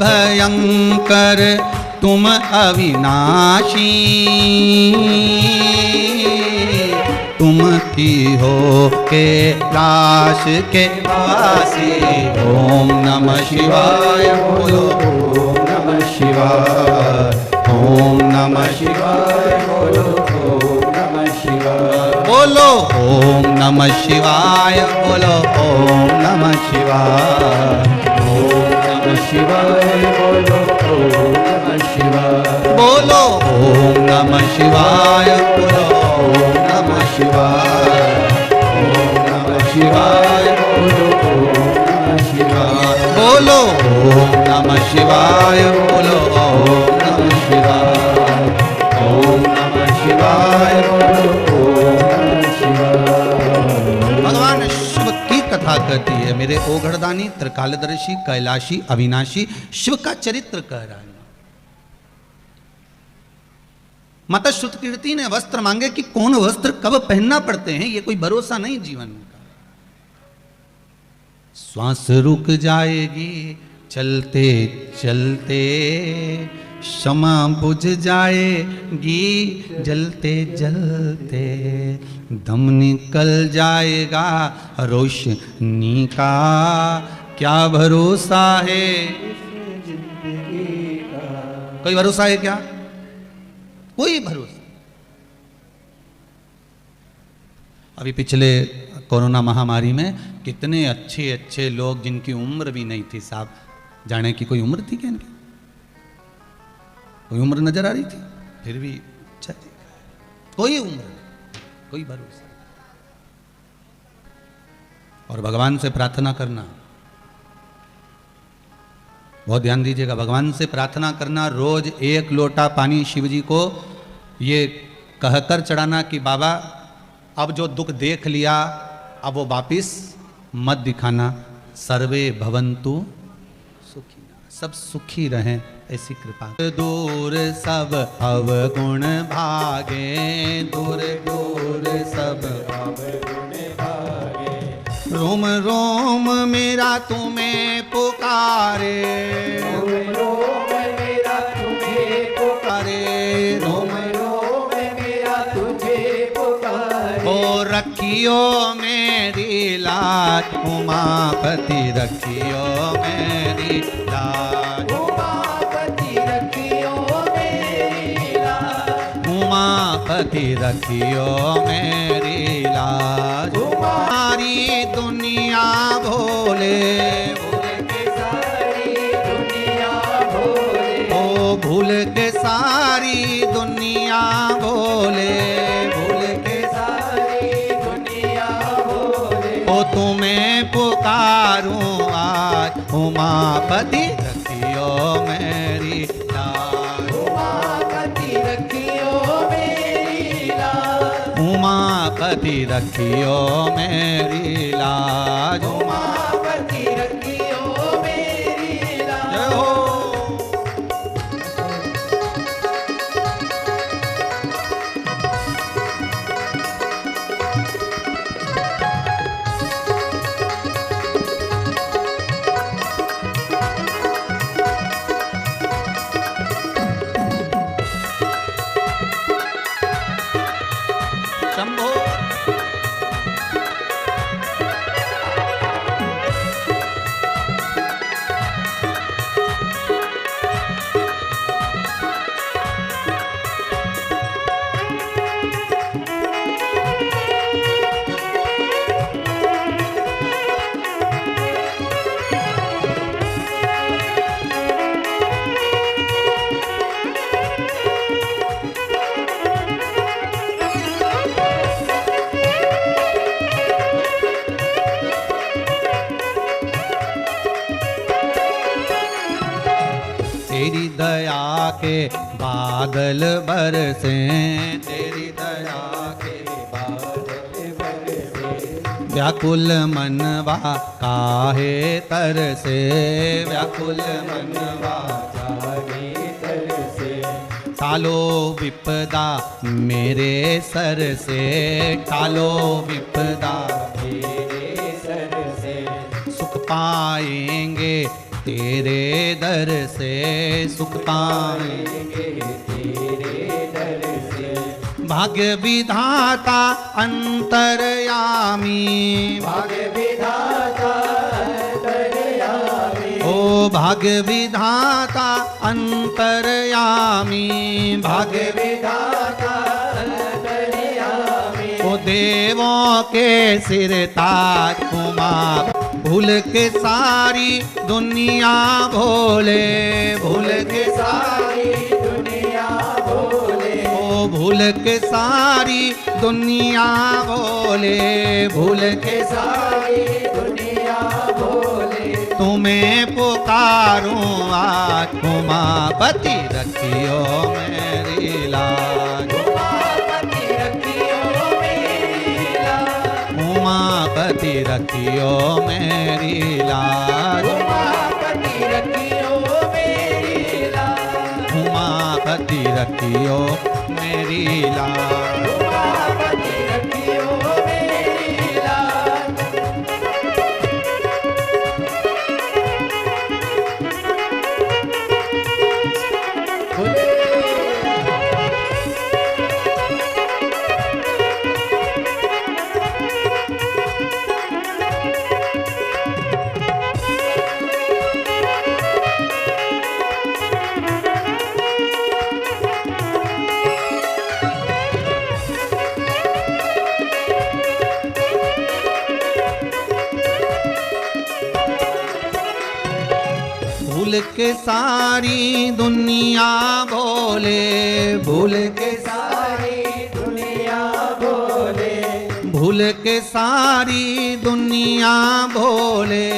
भयंकर तुम अविनाशी, तुम ही हो कैलाश के वासी। ओम नमः शिवाय बोलो, ओम नमः शिवाय, ओम नमः शिवाय बोलो, ओम नमः शिवाय बोलो, ओम नमः शिवाय बोलो, ओम नमः शिवाय, ओम नमः शिवाय बोलो, ओम नमः शिवाय बोलो, ओम नमः शिवाय बोलो, ओम नमः शिवाय, ओम नमः शिवाय बोलो, ओम नमः शिवाय बोलो ओम नमः शिवाय, बोलो ओम नमः शिवाय, ओम नमः शिवाय, बोलो ओम नमः शिवाय। भगवान शिव की कथा कहती है, मेरे ओघड़दानी, त्रिकालदर्शी, कैलाशी, अविनाशी शिव का चरित्र कह रहा है। माता श्रुतकीर्ति ने वस्त्र मांगे कि कौन वस्त्र कब पहनना पड़ते हैं, ये कोई भरोसा नहीं जीवन का। श्वास रुक जाएगी चलते चलते, क्षमा बुझ जाएगी जलते जलते, दम निकल जाएगा रोशनी का, क्या भरोसा है जिंदगी का। कोई भरोसा है क्या? कोई भरोसा। अभी पिछले कोरोना महामारी में कितने अच्छे अच्छे लोग जिनकी उम्र भी नहीं थी, साहब जाने की कोई उम्र थी क्या इनकी? कोई उम्र नजर आ रही थी, फिर भी अच्छा थी। कोई उम्र नहीं, कोई भरोसा। और भगवान से प्रार्थना करना, बहुत ध्यान दीजिएगा, भगवान से प्रार्थना करना, रोज 1 लोटा पानी शिव जी को ये कहकर चढ़ाना कि बाबा अब जो दुख देख लिया अब वो वापिस मत दिखाना, सर्वे भवन्तु सुखिनः, सब सुखी रहें ऐसी कृपा। दूर सब अवगुण भागे, दूर दूर सब अवगुण भागे, रोम रोम मेरा तुम्हें पुकारे, रोम रोम मेरा तुम्हें पुकारे, रोम रोम मेरा तुझे पुकारे। ओ रखियो मेरी लाज उमापति, रखियो मेरी लाज उमापति, रखियो मेरी लाज उमापति, रखियो मेरी लाज। सारी दुनिया भोले, भूल के सारी दुनिया भोले, ओ भूल के सारी दुनिया भोले, भूल के सारी दुनिया भोले। ओ तुम्हें पुकारूं आज उमापति, रखियो मेरी लाज उमापति, रखियो मेरी लाज उमापति, रखियो मेरी लाज उमापति, रखियो मेरी लाज। जय हो। शंभो। तेरी दया के बादल बरसे, तेरी दया के बादल बरसे, व्याकुल मनवा काहे तरसे, व्याकुल मनवा काहे तरसे। टालो विपदा मेरे सर से, टालो विपदा मेरे सर से, सुख पाएंगे तेरे दर से, सुख पाएंगे तेरे दर से। भाग्य विधाता अंतर्यामी, भाग्य विधाता अंतर्यामी, ओ भाग्य विधाता अंतर्यामी, भाग्य विधाता अंतर्यामी। ओ देवों के सिर ताज उमा, भूल के सारी दुनिया भोले, भूल के सारी दुनिया भोले, ओ भूल के सारी दुनिया भोले, भूल के सारी दुनिया भोले। तुम्हें पुकारूं आज, उमापति रखियो मेरी लाज, उमापति रखियो मेरी लाज, उमापति रखियो मेरी लाज, उमापति रखियो मेरी लाज, उमापति रखियो मेरी लाज। उमापति रखियो मेरी लाज। भूल के सारी दुनिया बोले, भूल के सारी दुनिया बोले, भूल के सारी दुनिया बोले,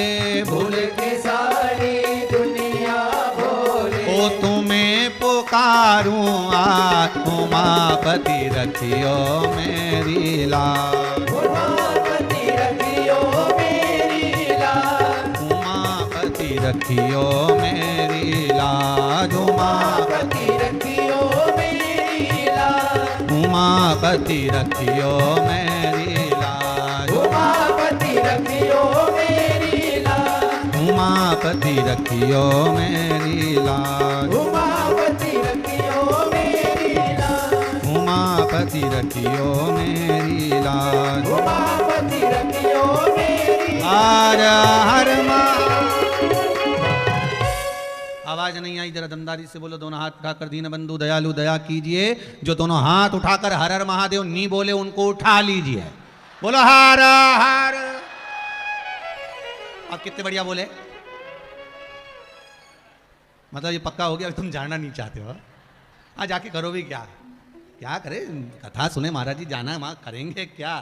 भूल के सारी दुनिया बोले, ओ तुम्हें पुकारूं आज, उमापति रखियो मेरी लाज, उमापति रखियो मेरी लाज, उमापति रखियो मेरी लाज, उमापति रखियो मेरी लाज, उमापति रखियो मेरी लाज, उमापति रखियो मेरी लाज, उमापति रखियो मेरी लाज, उमापति रखियो मेरी लाज, उमापति रखियो मेरी लाज। उमापति रखियो मेरी हर हर आवाज नहीं आई, जरा दमदारी से बोलो। दोनों हाथ उठाकर दीन बंधु दयालु दया कीजिए। जो दोनों हाथ उठाकर हर हर महादेव नहीं बोले उनको उठा लीजिए। बोलो हर हर। अब कितने बढ़िया बोले, मतलब ये पक्का हो गया। तुम जानना नहीं चाहते हो, आज जाके करो भी क्या, क्या करे, कथा सुने महाराज जी, जाना वहां करेंगे क्या।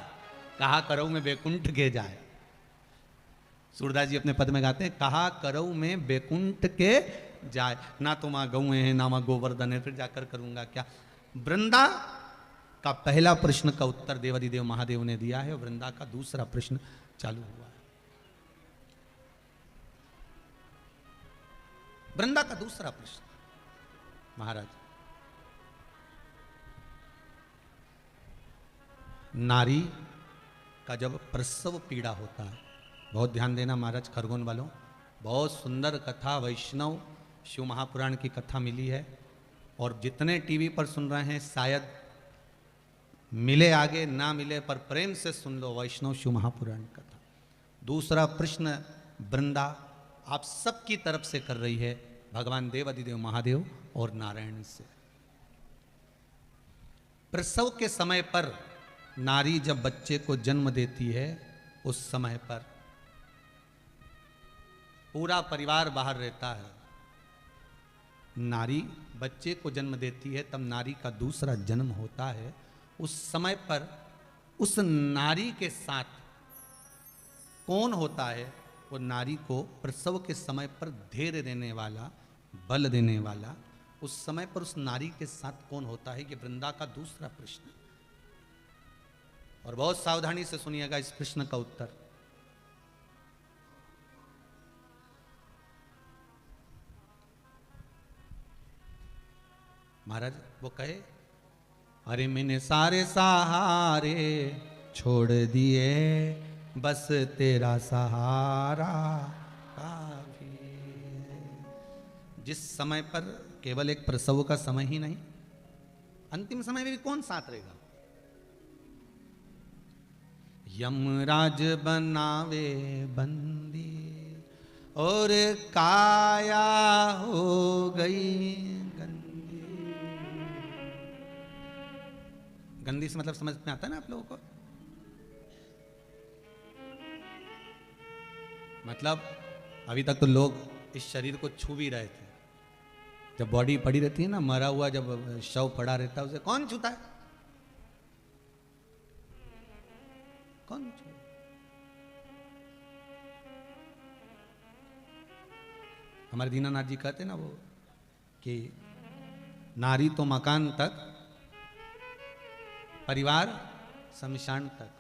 कहा करो में बैकुंठ के जाए, सूरदास जी अपने पद में गाते हैं, कहा करो में बैकुंठ के जाए। ना तो वहां गऊ है ना वहां गोवर्धन है, फिर जाकर करूंगा क्या। वृंदा का पहला प्रश्न का उत्तर देवादिदेव महादेव ने दिया है, वृंदा का दूसरा प्रश्न चालू हुआ है। वृंदा का दूसरा प्रश्न, महाराज नारी का जब प्रसव पीड़ा होता है, बहुत ध्यान देना महाराज खरगोन वालों, बहुत सुंदर कथा वैष्णव शिव महापुराण की कथा मिली है। और जितने टीवी पर सुन रहे हैं शायद मिले आगे ना मिले, पर प्रेम से सुन लो वैष्णव शिव महापुराण कथा। दूसरा प्रश्न वृंदा आप सबकी तरफ से कर रही है, भगवान देवादिदेव महादेव और नारायण से। प्रसव के समय पर नारी जब बच्चे को जन्म देती है, उस समय पर पूरा परिवार बाहर रहता है। नारी बच्चे को जन्म देती है, तब नारी का दूसरा जन्म होता है। उस समय पर उस नारी के साथ कौन होता है? वो नारी को प्रसव के समय पर धैर्य देने वाला, बल देने वाला, उस समय पर उस नारी के साथ कौन होता है? ये वृंदा का दूसरा प्रश्न है। और बहुत सावधानी से सुनिएगा इस प्रश्न का उत्तर। महाराज वो कहे, अरे मैंने सारे सहारे छोड़ दिए, बस तेरा सहारा काफी है। जिस समय पर केवल एक प्रसव का समय ही नहीं, अंतिम समय में भी कौन साथ रहेगा? यमराज बनावे बंदी और काया हो गई गंदी। गंदी से मतलब समझ में आता है ना आप लोगों को? मतलब अभी तक तो लोग इस शरीर को छू भी रहे थे। जब बॉडी पड़ी रहती है ना, मरा हुआ जब शव पड़ा रहता है, उसे कौन छूता है? कौन छू? हमारे दीनानाथ जी कहते ना वो कि नारी तो मकान तक, परिवार शमशान तक।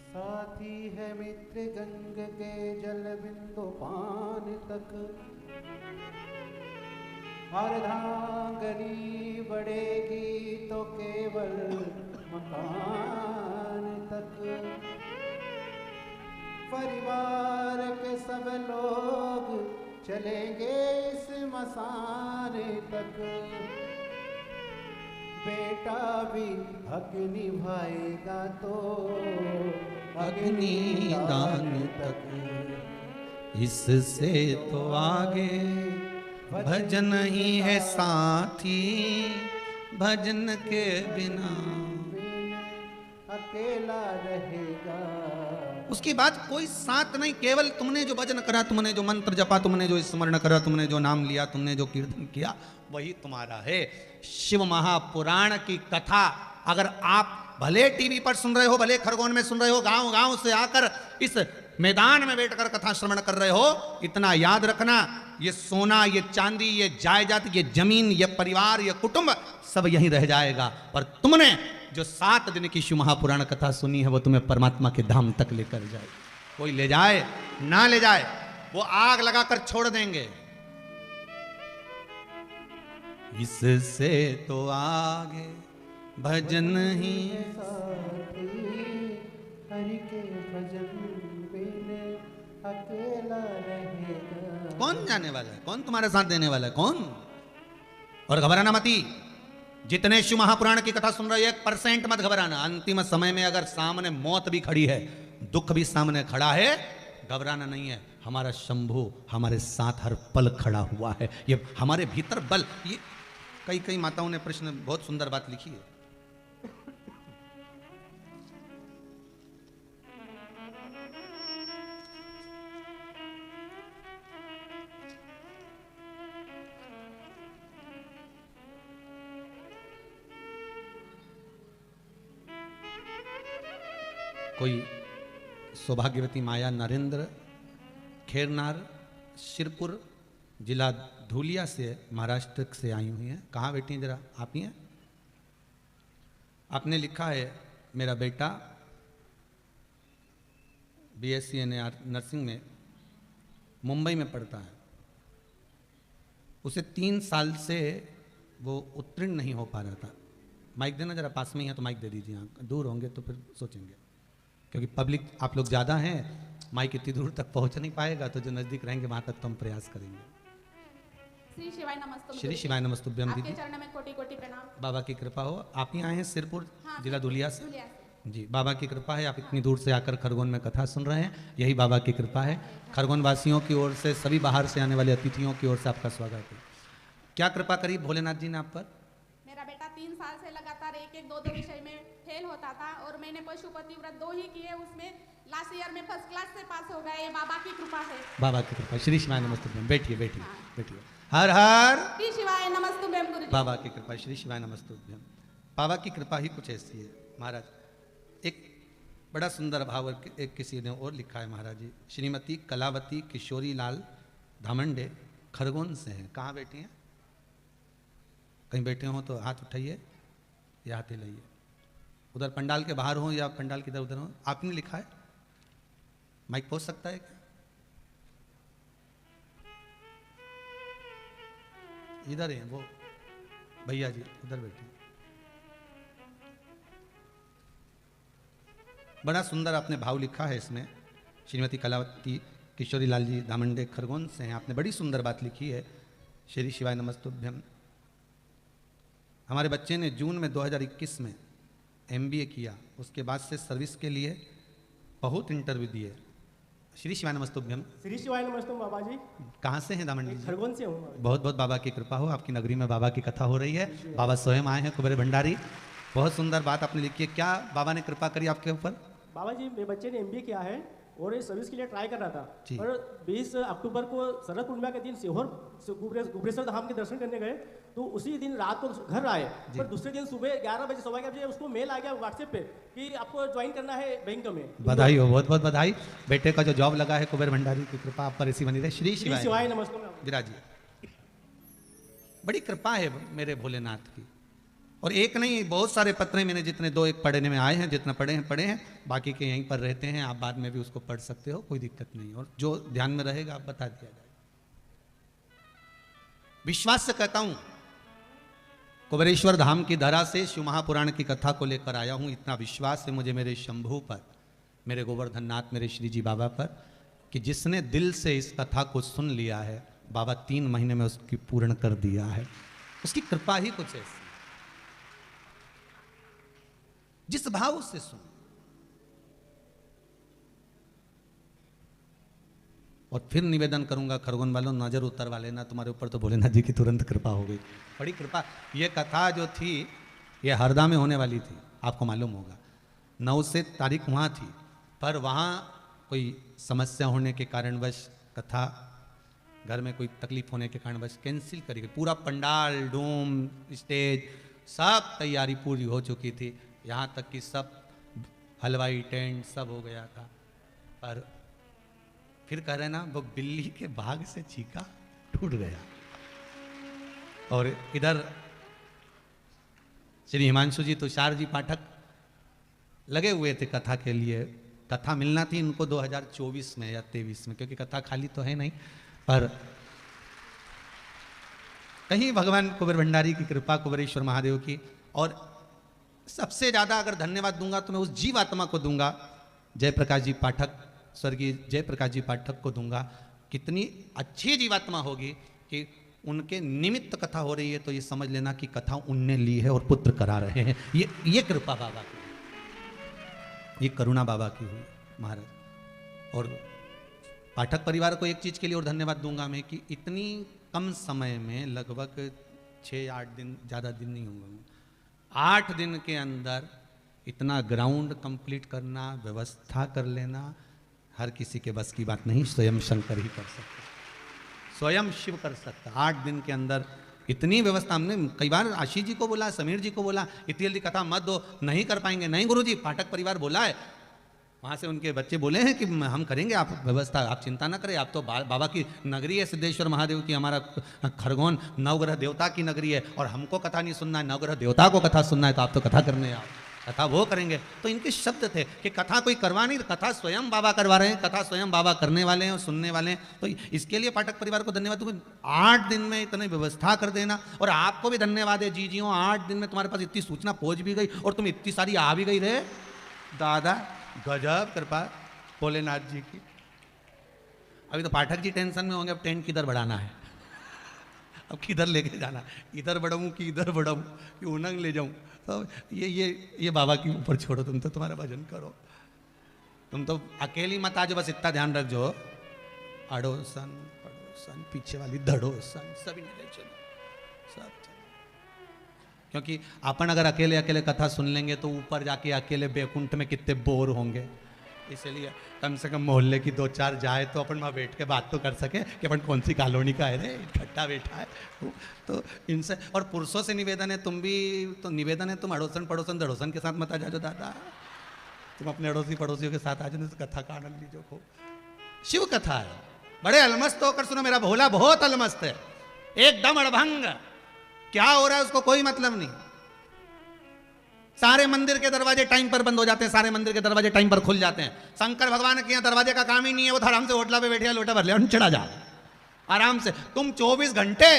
साथी है मित्र गंग के जल बिंदु पान तक, अर्धांगनी बढ़ेगी तो केवल मकान तक। परिवार के सब लोग चलेंगे इस मसान तक, बेटा भी हक निभाएगा तो अग्निदान तक। इससे तो आगे भजन ही है साथी, भजन के बिना अकेला रहेगा। उसके बाद कोई साथ नहीं, केवल तुमने जो भजन करा, तुमने जो मंत्र जपा, तुमने जो स्मरण करा, तुमने जो नाम लिया, तुमने जो कीर्तन किया, वही तुम्हारा है। शिव महापुराण की कथा अगर आप भले टीवी पर सुन रहे हो, भले खरगोन में सुन रहे हो, गांव गांव से आकर इस मैदान में बैठकर कथा श्रवण कर रहे हो, इतना याद रखना, ये सोना, ये चांदी, ये जायदाद, ये जमीन, ये परिवार, ये कुटुंब सब यहीं रह जाएगा। पर तुमने जो 7 दिन की शिव महापुराण कथा सुनी है, वो तुम्हें परमात्मा के धाम तक लेकर जाए। कोई ले जाए ना ले जाए, वो आग लगाकर छोड़ देंगे। इससे तो आगे भजन ही साथी हरि के भजन बिना अकेला रहेगा। कौन जाने वाला है, कौन तुम्हारे साथ देने वाला है, कौन? और घबराना मती, जितने शिव महापुराण की कथा सुन रहे हो 1% मत घबराना। अंतिम समय में अगर सामने मौत भी खड़ी है, दुख भी सामने खड़ा है, घबराना नहीं है। हमारा शंभू हमारे साथ हर पल खड़ा हुआ है। ये हमारे भीतर बल, ये कई माताओं ने प्रश्न बहुत सुंदर बात लिखी है। कोई सौभाग्यवती माया नरेंद्र खेरनार शिरपुर जिला धूलिया से महाराष्ट्र से आई हुई हैं। कहाँ बैठी हैं जरा, आप ही हैं? आपने लिखा है मेरा बेटा BSc नर्सिंग में मुंबई में पढ़ता है, उसे 3 साल से वो उत्तीर्ण नहीं हो पा रहा था। माइक देना जरा, पास में ही है तो माइक दे दीजिए, यहाँ दूर होंगे तो फिर सोचेंगे, क्योंकि पब्लिक आप लोग ज़्यादा हैं, माइक इतनी दूर तक पहुँच नहीं पाएगा, तो जो नज़दीक रहेंगे वहाँ तक तो हम प्रयास करेंगे। श्री शिवाय नमस्तुभ्यं। श्री शिवाय नमस्तुभ्यं आपके दीदी, चरण में कोटि कोटि प्रणाम। बाबा की कृपा हो। आप ही आए हैं सिरपुर हाँ, जिला धुलिया से? धुलिया से। जी, बाबा की कृपा है, आप इतनी दूर से आकर खरगोन में कथा सुन रहे हैं, यही बाबा की कृपा है। खरगोन वासियों की ओर से, सभी बाहर से आने वाले अतिथियों की ओर से आपका स्वागत है। क्या कृपा करी भोलेनाथ जी ने आप पर? मेरा बेटा 3 साल से लगातार 1-1, 2-2 विषय में फेल होता था और मैंने पशुपति व्रत 2 ही किए, उसमें लास्ट ईयर में फर्स्ट क्लास से पास हो गए। ये बाबा की कृपा है। बाबा की कृपा। श्री शिवाय नमस्तुभ्यं। बैठिए बैठिए बैठिए। हर हर श्री शिवाय नमस्तुभ्यं गुरुजी। बाबा की कृपा। श्री शिवाय नमस्तुभ्यं। बाबा की कृपा ही कुछ ऐसी है महाराज। एक बड़ा सुंदर भाव एक किसी ने और लिखा है महाराज जी, श्रीमती कलावती किशोरी लाल धामंडे खरगोन से हैं। कहाँ बैठी हैं? कहीं बैठे हो तो हाथ उठाइए या हाथ हिलाइए। उधर पंडाल के बाहर हो या पंडाल के इधर उधर हो। आपने लिखा है, माइक पहुंच सकता है क्या? इधर हैं वो भैया जी, उधर बैठे। बड़ा सुंदर आपने भाव लिखा है इसमें। श्रीमती कलावती किशोरी लाल जी धामंडे खरगोन से हैं। आपने बड़ी सुंदर बात लिखी है। श्री शिवाय नमस्तुभ्यं। हमारे बच्चे ने जून में 2021 में MBA किया, उसके बाद से सर्विस के लिए बहुत इंटरव्यू दिए। श्री शिवाय नमस्तुभ्यं। श्री शिवाय नमस्तुम बाबा जी। कहाँ से हैं धामंडी जी? खरगोन से हूँ। बहुत बहुत बाबा की कृपा हो, आपकी नगरी में बाबा की कथा हो रही है। बाबा स्वयं आए हैं कुबेर भंडारी। बहुत सुंदर बात आपने लिखी है। क्या बाबा ने कृपा करी आपके ऊपर? बाबा जी मेरे बच्चे ने MBA किया है और ये सर्विस के लिए ट्राई कर रहा जी। था। और 20 अक्टूबर को शरद पूर्णिमा के दिन सीहोर गुप्तेश्वर धाम के दर्शन करने गए, तो उसी दिन रात को घर आए, पर दूसरे दिन सुबह 11 बजे 11:15 बजे उसको मेल आ गया व्हाट्सएप पे कि आपको ज्वाइन करना है बैंक में। बधाई हो, बहुत बहुत बधाई। बेटे का जो जॉब लगा है, कुबेर भंडारी की कृपा आप पर ऐसी बनी रहे। श्री श्री शिवाय शिवाय नमस्कार। विराजिए। बड़ी कृपा है मेरे भोलेनाथ की। और एक नहीं, बहुत सारे पत्र मैंने जितने 2-1 पढ़ने में आए हैं, जितना पढ़े हैं, बाकी के यहीं पर रहते हैं। आप बाद में भी उसको पढ़ सकते हो, कोई दिक्कत नहीं। और जो ध्यान में रहेगा आप बता दिया जाएगा। विश्वास से कहता हूं, कुबेरेश्वर धाम की धरा से शिव महापुराण की कथा को लेकर आया हूं। इतना विश्वास है मुझे मेरे शंभू पर, मेरे गोवर्धन नाथ, मेरे श्री जी बाबा पर, कि जिसने दिल से इस कथा को सुन लिया है, बाबा 3 महीने में उसकी पूर्ण कर दिया है। उसकी कृपा ही कुछ ऐसी, जिस भाव से सुन। और फिर निवेदन करूंगा, खरगोन वालों नजर उतरवा लेना, तुम्हारे ऊपर तो भोलेनाथ जी की तुरंत कृपा हो गई, बड़ी कृपा। ये कथा जो थी ये हरदा में होने वाली थी, आपको मालूम होगा। 9 से तारीख वहां थी, पर वहां कोई समस्या होने के कारणवश, कथा घर में कोई तकलीफ होने के कारणवश कैंसिल करी गई। पूरा पंडाल, डोम, स्टेज, सब तैयारी पूरी हो चुकी थी। यहाँ तक कि सब हलवाई, टेंट सब हो गया था। पर फिर कह रहे ना, वो बिल्ली के भाग से चीका टूट गया। और इधर श्री हिमांशु जी, तुषार जी पाठक लगे हुए थे कथा के लिए। कथा मिलना थी इनको 2024 में या 23 में, क्योंकि कथा खाली तो है नहीं। पर कहीं भगवान कुबेर भंडारी की कृपा, कुबेरेश्वर महादेव की। और सबसे ज्यादा अगर धन्यवाद दूंगा तो मैं उस जीवात्मा को दूंगा, जयप्रकाश जी पाठक, स्वर्गीय जयप्रकाश जी पाठक को दूंगा। कितनी अच्छी जीवात्मा होगी कि उनके निमित्त कथा हो रही है, तो ये समझ लेना कि कथा उनने ली है और पुत्र करा रहे हैं। ये कृपा बाबा की, ये करुणा बाबा की हुई महाराज। और पाठक परिवार को एक चीज के लिए और धन्यवाद दूंगा मैं, कि इतनी कम समय में, लगभग 6-8 दिन, ज्यादा दिन नहीं होंगे, 8 दिन के अंदर इतना ग्राउंड कंप्लीट करना, व्यवस्था कर लेना, हर किसी के बस की बात नहीं। स्वयं शंकर ही कर सकता, स्वयं शिव कर सकता। 8 दिन के अंदर इतनी व्यवस्था। हमने कई बार आशीष जी को बोला, समीर जी को बोला, इतनी जल्दी कथा मत दो, नहीं कर पाएंगे। नहीं गुरुजी, पाठक परिवार बोला है, वहाँ से उनके बच्चे बोले हैं कि हम करेंगे, आप व्यवस्था, आप चिंता ना करें। आप तो बाबा की नगरी है, सिद्धेश्वर महादेव की, हमारा खरगोन नवग्रह देवता की नगरी है, और हमको कथा नहीं सुनना है, नवग्रह देवता को कथा सुनना है, तो आप तो कथा करने आओ, कथा वो करेंगे। तो इनके शब्द थे कि कथा कोई करवा नहीं, कथा स्वयं बाबा करवा रहे हैं, कथा स्वयं बाबा करने वाले हैं और सुनने वाले हैं। तो इसके लिए पाठक परिवार को धन्यवाद दूंगा। 8 दिन में इतनी व्यवस्था कर देना। और आपको भी धन्यवाद है जीजियों, 8 दिन में तुम्हारे पास इतनी सूचना पहुंच भी गई और तुम इतनी सारी आ भी गई रे दादा। गजब कृपा भोलेनाथ जी की। अभी तो पाठक जी टेंशन में होंगे, अब टेंट किधर बढ़ाना है, अब किधर लेके जाना, इधर बढ़ाऊं कि इधर बढ़ाऊं कि उनंग ले जाऊं। तो ये बाबा के ऊपर छोड़ो, तुम तो तुम्हारा भजन करो। तुम तो अकेली मत आज, बस इतना ध्यान रखो, अड़ोसन पड़ोसन पीछे वाली धड़ोसन सभी ले चलो, सब चलो। क्योंकि अपन अगर अकेले अकेले कथा सुन लेंगे तो ऊपर जाके अकेले बैकुंठ में कितने बोर होंगे। इसलिए कम से कम मोहल्ले की 2-4 जाए तो अपन वहाँ बैठ के बात तो कर सके कि अपन कौन सी कॉलोनी का है रे, इकट्ठा बैठा है। तो इनसे, और पुरुषों से निवेदन है, तुम भी तो निवेदन है, तुम अड़ोसन पड़ोसन दड़ोसन के साथ मत आ जाओ दादा, तुम अपने अड़ोसी पड़ोसियों के साथ आ जाओ, तो कथा का आनंद लीजिए। खूब शिव कथा है, बड़े अलमस्त होकर सुनो। मेरा भोला बहुत अलमस्त है, एकदम अड़भंग। क्या हो रहा है उसको कोई मतलब नहीं। सारे मंदिर के दरवाजे टाइम पर बंद हो जाते हैं, सारे मंदिर के दरवाजे टाइम पर खुल जाते हैं। शंकर भगवान के यहाँ दरवाजे का काम ही नहीं है, वो आराम से होटला पे बैठे लोटा भर लिया चढ़ा जा आराम से। तुम 24 घंटे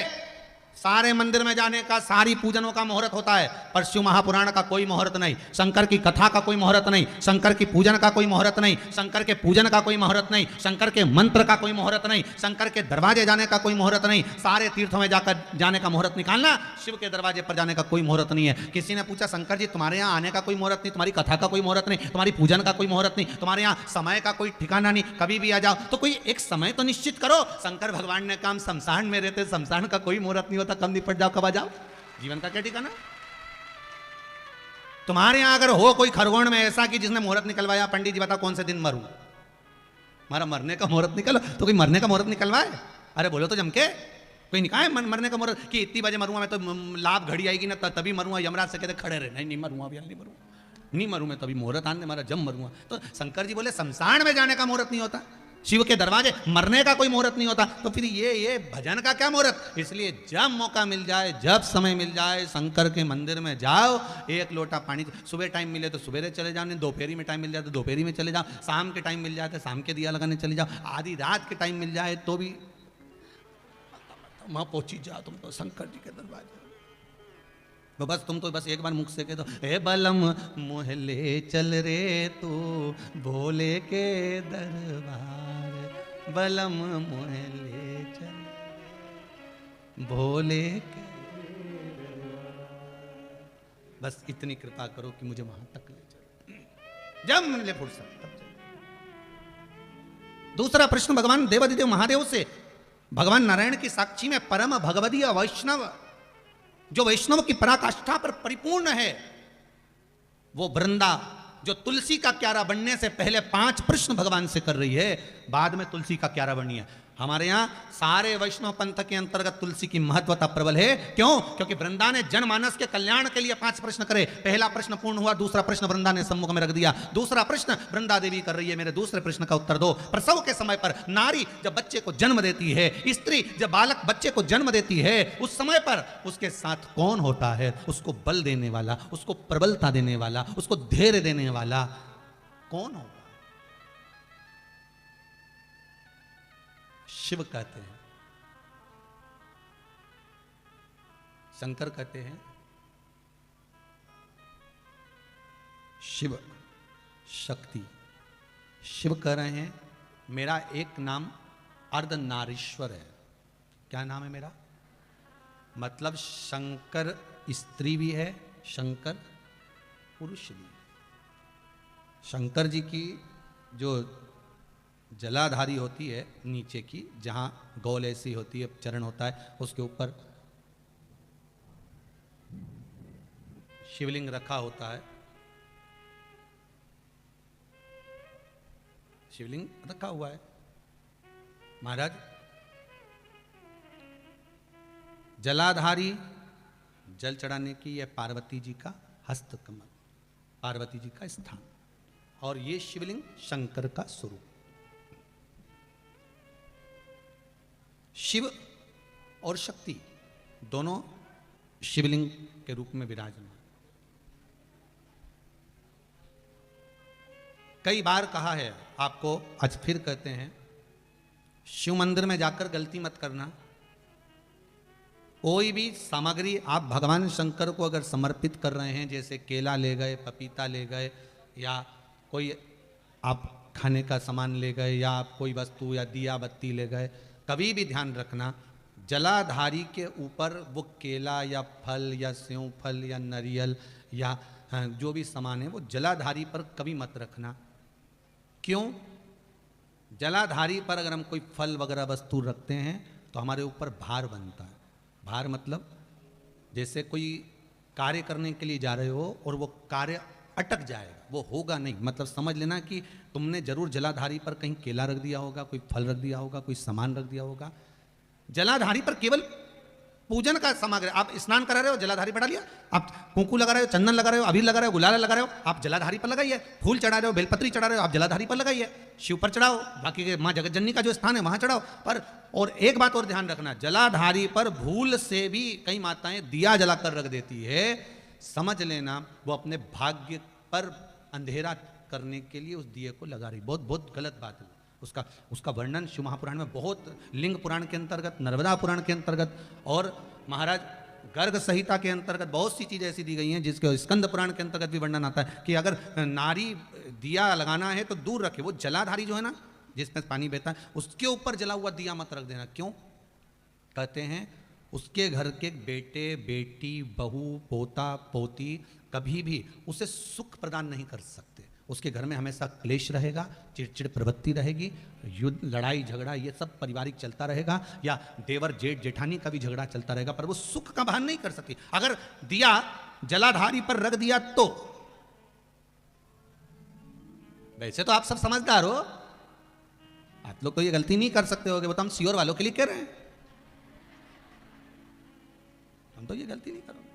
सारे मंदिर में जाने का, सारी पूजनों का मुहूर्त होता है, पर शिव महापुराण का कोई मुहूर्त नहीं, शंकर की कथा का कोई मुहूर्त नहीं, शंकर की पूजन का कोई मुहूर्त नहीं, शंकर के पूजन का कोई मुहूर्त नहीं, शंकर के मंत्र का कोई मुहूर्त नहीं, शंकर के दरवाजे जाने का कोई मुहूर्त नहीं। सारे तीर्थों में जाकर जाने का मुहूर्त निकालना, शिव के दरवाजे पर जाने का कोई मुहूर्त नहीं है। किसी ने पूछा शंकर जी तुम्हारे यहाँ आने का कोई मुहूर्त नहीं, तुम्हारी कथा का कोई मुहूर्त नहीं, तुम्हारी पूजन का कोई मुहूर्त नहीं, तुम्हारे यहाँ समय का कोई ठिकाना नहीं, कभी भी आ जाओ। तो कोई एक समय तो निश्चित करो। शंकर भगवान ने काम शमशान में रहते, शमशान का कोई मुहूर्त नहीं होता, कब निपट जाओ कब आ जाओ, जीवन का क्या ठिकाना। तुम्हारे यहां अगर हो कोई खरगोन में ऐसा कि जिसने मुहूर्त निकलवाया, पंडित जी बताओ कौन से दिन मरूं, हमारा मरने का मुहूर्त निकलो, तो कोई मरने का मुहूर्त निकलवाए? अरे बोलो तो जम के, कोई निकाय मरने का मुहूर्त कि इतनी बजे मरूंगा मैं, तो लाभ घड़ी आएगी ना तभी मरूंगा, यमराज से कहते खड़े रहे, नहीं मरूंगा अभी, नहीं मरूं मैं, तभी मुहूर्त आने मारा जब मरूंगा। तो शंकर जी बोले शमशान में जाने का मुहूर्त नहीं होता, शिव के दरवाजे मरने का कोई मुहूर्त नहीं होता, तो फिर ये भजन का क्या मुहूर्त? इसलिए जब मौका मिल जाए, जब समय मिल जाए, शंकर के मंदिर में जाओ, एक लोटा पानी, सुबह टाइम मिले तो सुबह चले जाओ, नहीं दोपहरी में टाइम मिल जाए तो दोपहरी में चले जाओ, शाम के टाइम मिल जाए तो शाम के दिया लगाने चले जाओ, आधी रात के टाइम मिल जाए तो भी वहां पहुंची जाओ तुम तो शंकर जी के दरवाजे। तो बस तुम तो बस एक बार मुख से कह दो, हे बलम मोहल्ले चल रे तू भोले के दरबार, बलम मोहल्ले चल भोले के, बस इतनी कृपा करो कि मुझे वहां तक ले चलो, जब मिले फुर्सत तब चलो। दूसरा प्रश्न भगवान देवादिदेव महादेव से, भगवान नारायण की साक्षी में परम भगवदीय वैष्णव, जो वैष्णव की पराकाष्ठा पर परिपूर्ण है, वो वृंदा जो तुलसी का क्यारा बनने से पहले 5 प्रश्न भगवान से कर रही है, बाद में तुलसी का क्यारा बनी है। हमारे यहाँ सारे वैष्णव पंथ के अंतर्गत तुलसी की महत्वता प्रबल है। क्यों? क्योंकि वृंदा ने जनमानस के कल्याण के लिए 5 प्रश्न करे। पहला प्रश्न पूर्ण हुआ, दूसरा प्रश्न वृंदा ने सम्मुख में रख दिया, दूसरा प्रश्न वृंदा देवी कर रही है, मेरे दूसरे प्रश्न का उत्तर दो। प्रसव के समय पर नारी जब बच्चे को जन्म देती है, स्त्री जब बालक बच्चे को जन्म देती है, उस समय पर उसके साथ कौन होता है? उसको बल देने वाला, उसको प्रबलता देने वाला, उसको धैर्य देने वाला कौन होगा? शिव कहते हैं, शंकर कहते हैं शिव शक्ति। शिव कह रहे हैं मेरा एक नाम अर्धनारीश्वर है। क्या नाम है मेरा? मतलब शंकर स्त्री भी है, शंकर पुरुष भी है। शंकर जी की जो जलाधारी होती है नीचे की, जहां गौल ऐसी होती है, चरण होता है, उसके ऊपर शिवलिंग रखा होता है, शिवलिंग रखा हुआ है। महाराज जलाधारी जल चढ़ाने की यह पार्वती जी का हस्त कमल, पार्वती जी का स्थान, और ये शिवलिंग शंकर का स्वरूप। शिव और शक्ति दोनों शिवलिंग के रूप में विराजमान। कई बार कहा है आपको, आज फिर कहते हैं, शिव मंदिर में जाकर गलती मत करना। कोई भी सामग्री आप भगवान शंकर को अगर समर्पित कर रहे हैं, जैसे केला ले गए, पपीता ले गए, या कोई आप खाने का सामान ले गए, या आप कोई वस्तु या दिया बत्ती ले गए, कभी भी ध्यान रखना जलाधारी के ऊपर वो केला या फल या सेव फल या नारियल या जो भी सामान है वो जलाधारी पर कभी मत रखना। क्यों? जलाधारी पर अगर हम कोई फल वगैरह वस्तु रखते हैं तो हमारे ऊपर भार बनता है। भार मतलब जैसे कोई कार्य करने के लिए जा रहे हो और वो कार्य अटक जाएगा, वो होगा नहीं। मतलब समझ लेना कि तुमने जरूर जलाधारी पर कहीं केला रख दिया होगा, कोई फल रख दिया होगा, कोई सामान रख दिया होगा। जलाधारी पर केवल पूजन का सामग्री, आप स्नान करा रहे हो जलाधारी पर डालिए, आप कुंकू लगा रहे हो, चंदन लगा रहे हो, अबीर लगा रहे हो, गुलाल लगा रहे हो, आप जलाधारी पर लगाइए। फूल चढ़ा रहे हो, बेलपत्री चढ़ा रहे हो, आप जलाधारी पर लगाइए। शिव पर चढ़ाओ, बाकी के माँ जगतजननी का जो स्थान है वहां चढ़ाओ। पर और एक बात और ध्यान रखना, जलाधारी पर भूल से भी कई माताएं दिया जलाकर रख देती है, समझ लेना वो अपने भाग्य पर अंधेरा करने के लिए उस दिए को लगा रही। बहुत बहुत गलत बात है। उसका वर्णन शिव महापुराण में बहुत, लिंग पुराण के अंतर्गत, नर्मदा पुराण के अंतर्गत और महाराज गर्ग संहिता के अंतर्गत बहुत सी चीज़ें ऐसी दी गई हैं, जिसके स्कंद पुराण के अंतर्गत भी वर्णन आता है कि अगर नारी दिया लगाना है तो दूर रखे। वो जलाधारी जो है ना, जिसमें पानी बहता है, उसके ऊपर जला हुआ दिया मत रख देना। क्यों? कहते हैं उसके घर के बेटे बेटी, बहू, पोता पोती कभी भी उसे सुख प्रदान नहीं कर सकते। उसके घर में हमेशा क्लेश रहेगा, चिड़चिड़ प्रवृत्ति रहेगी, युद्ध, लड़ाई झगड़ा ये सब पारिवारिक चलता रहेगा, या देवर जेठ जेठानी का भी झगड़ा चलता रहेगा, पर वो सुख का भान नहीं कर सकती। अगर दिया जलाधारी पर रख दिया तो, वैसे तो आप सब समझदार हो, आप लोग तो ये गलती नहीं कर सकते होगे, वो तो हम श्योर वालों के लिए कह रहे हैं, हम तो ये गलती नहीं करोगे।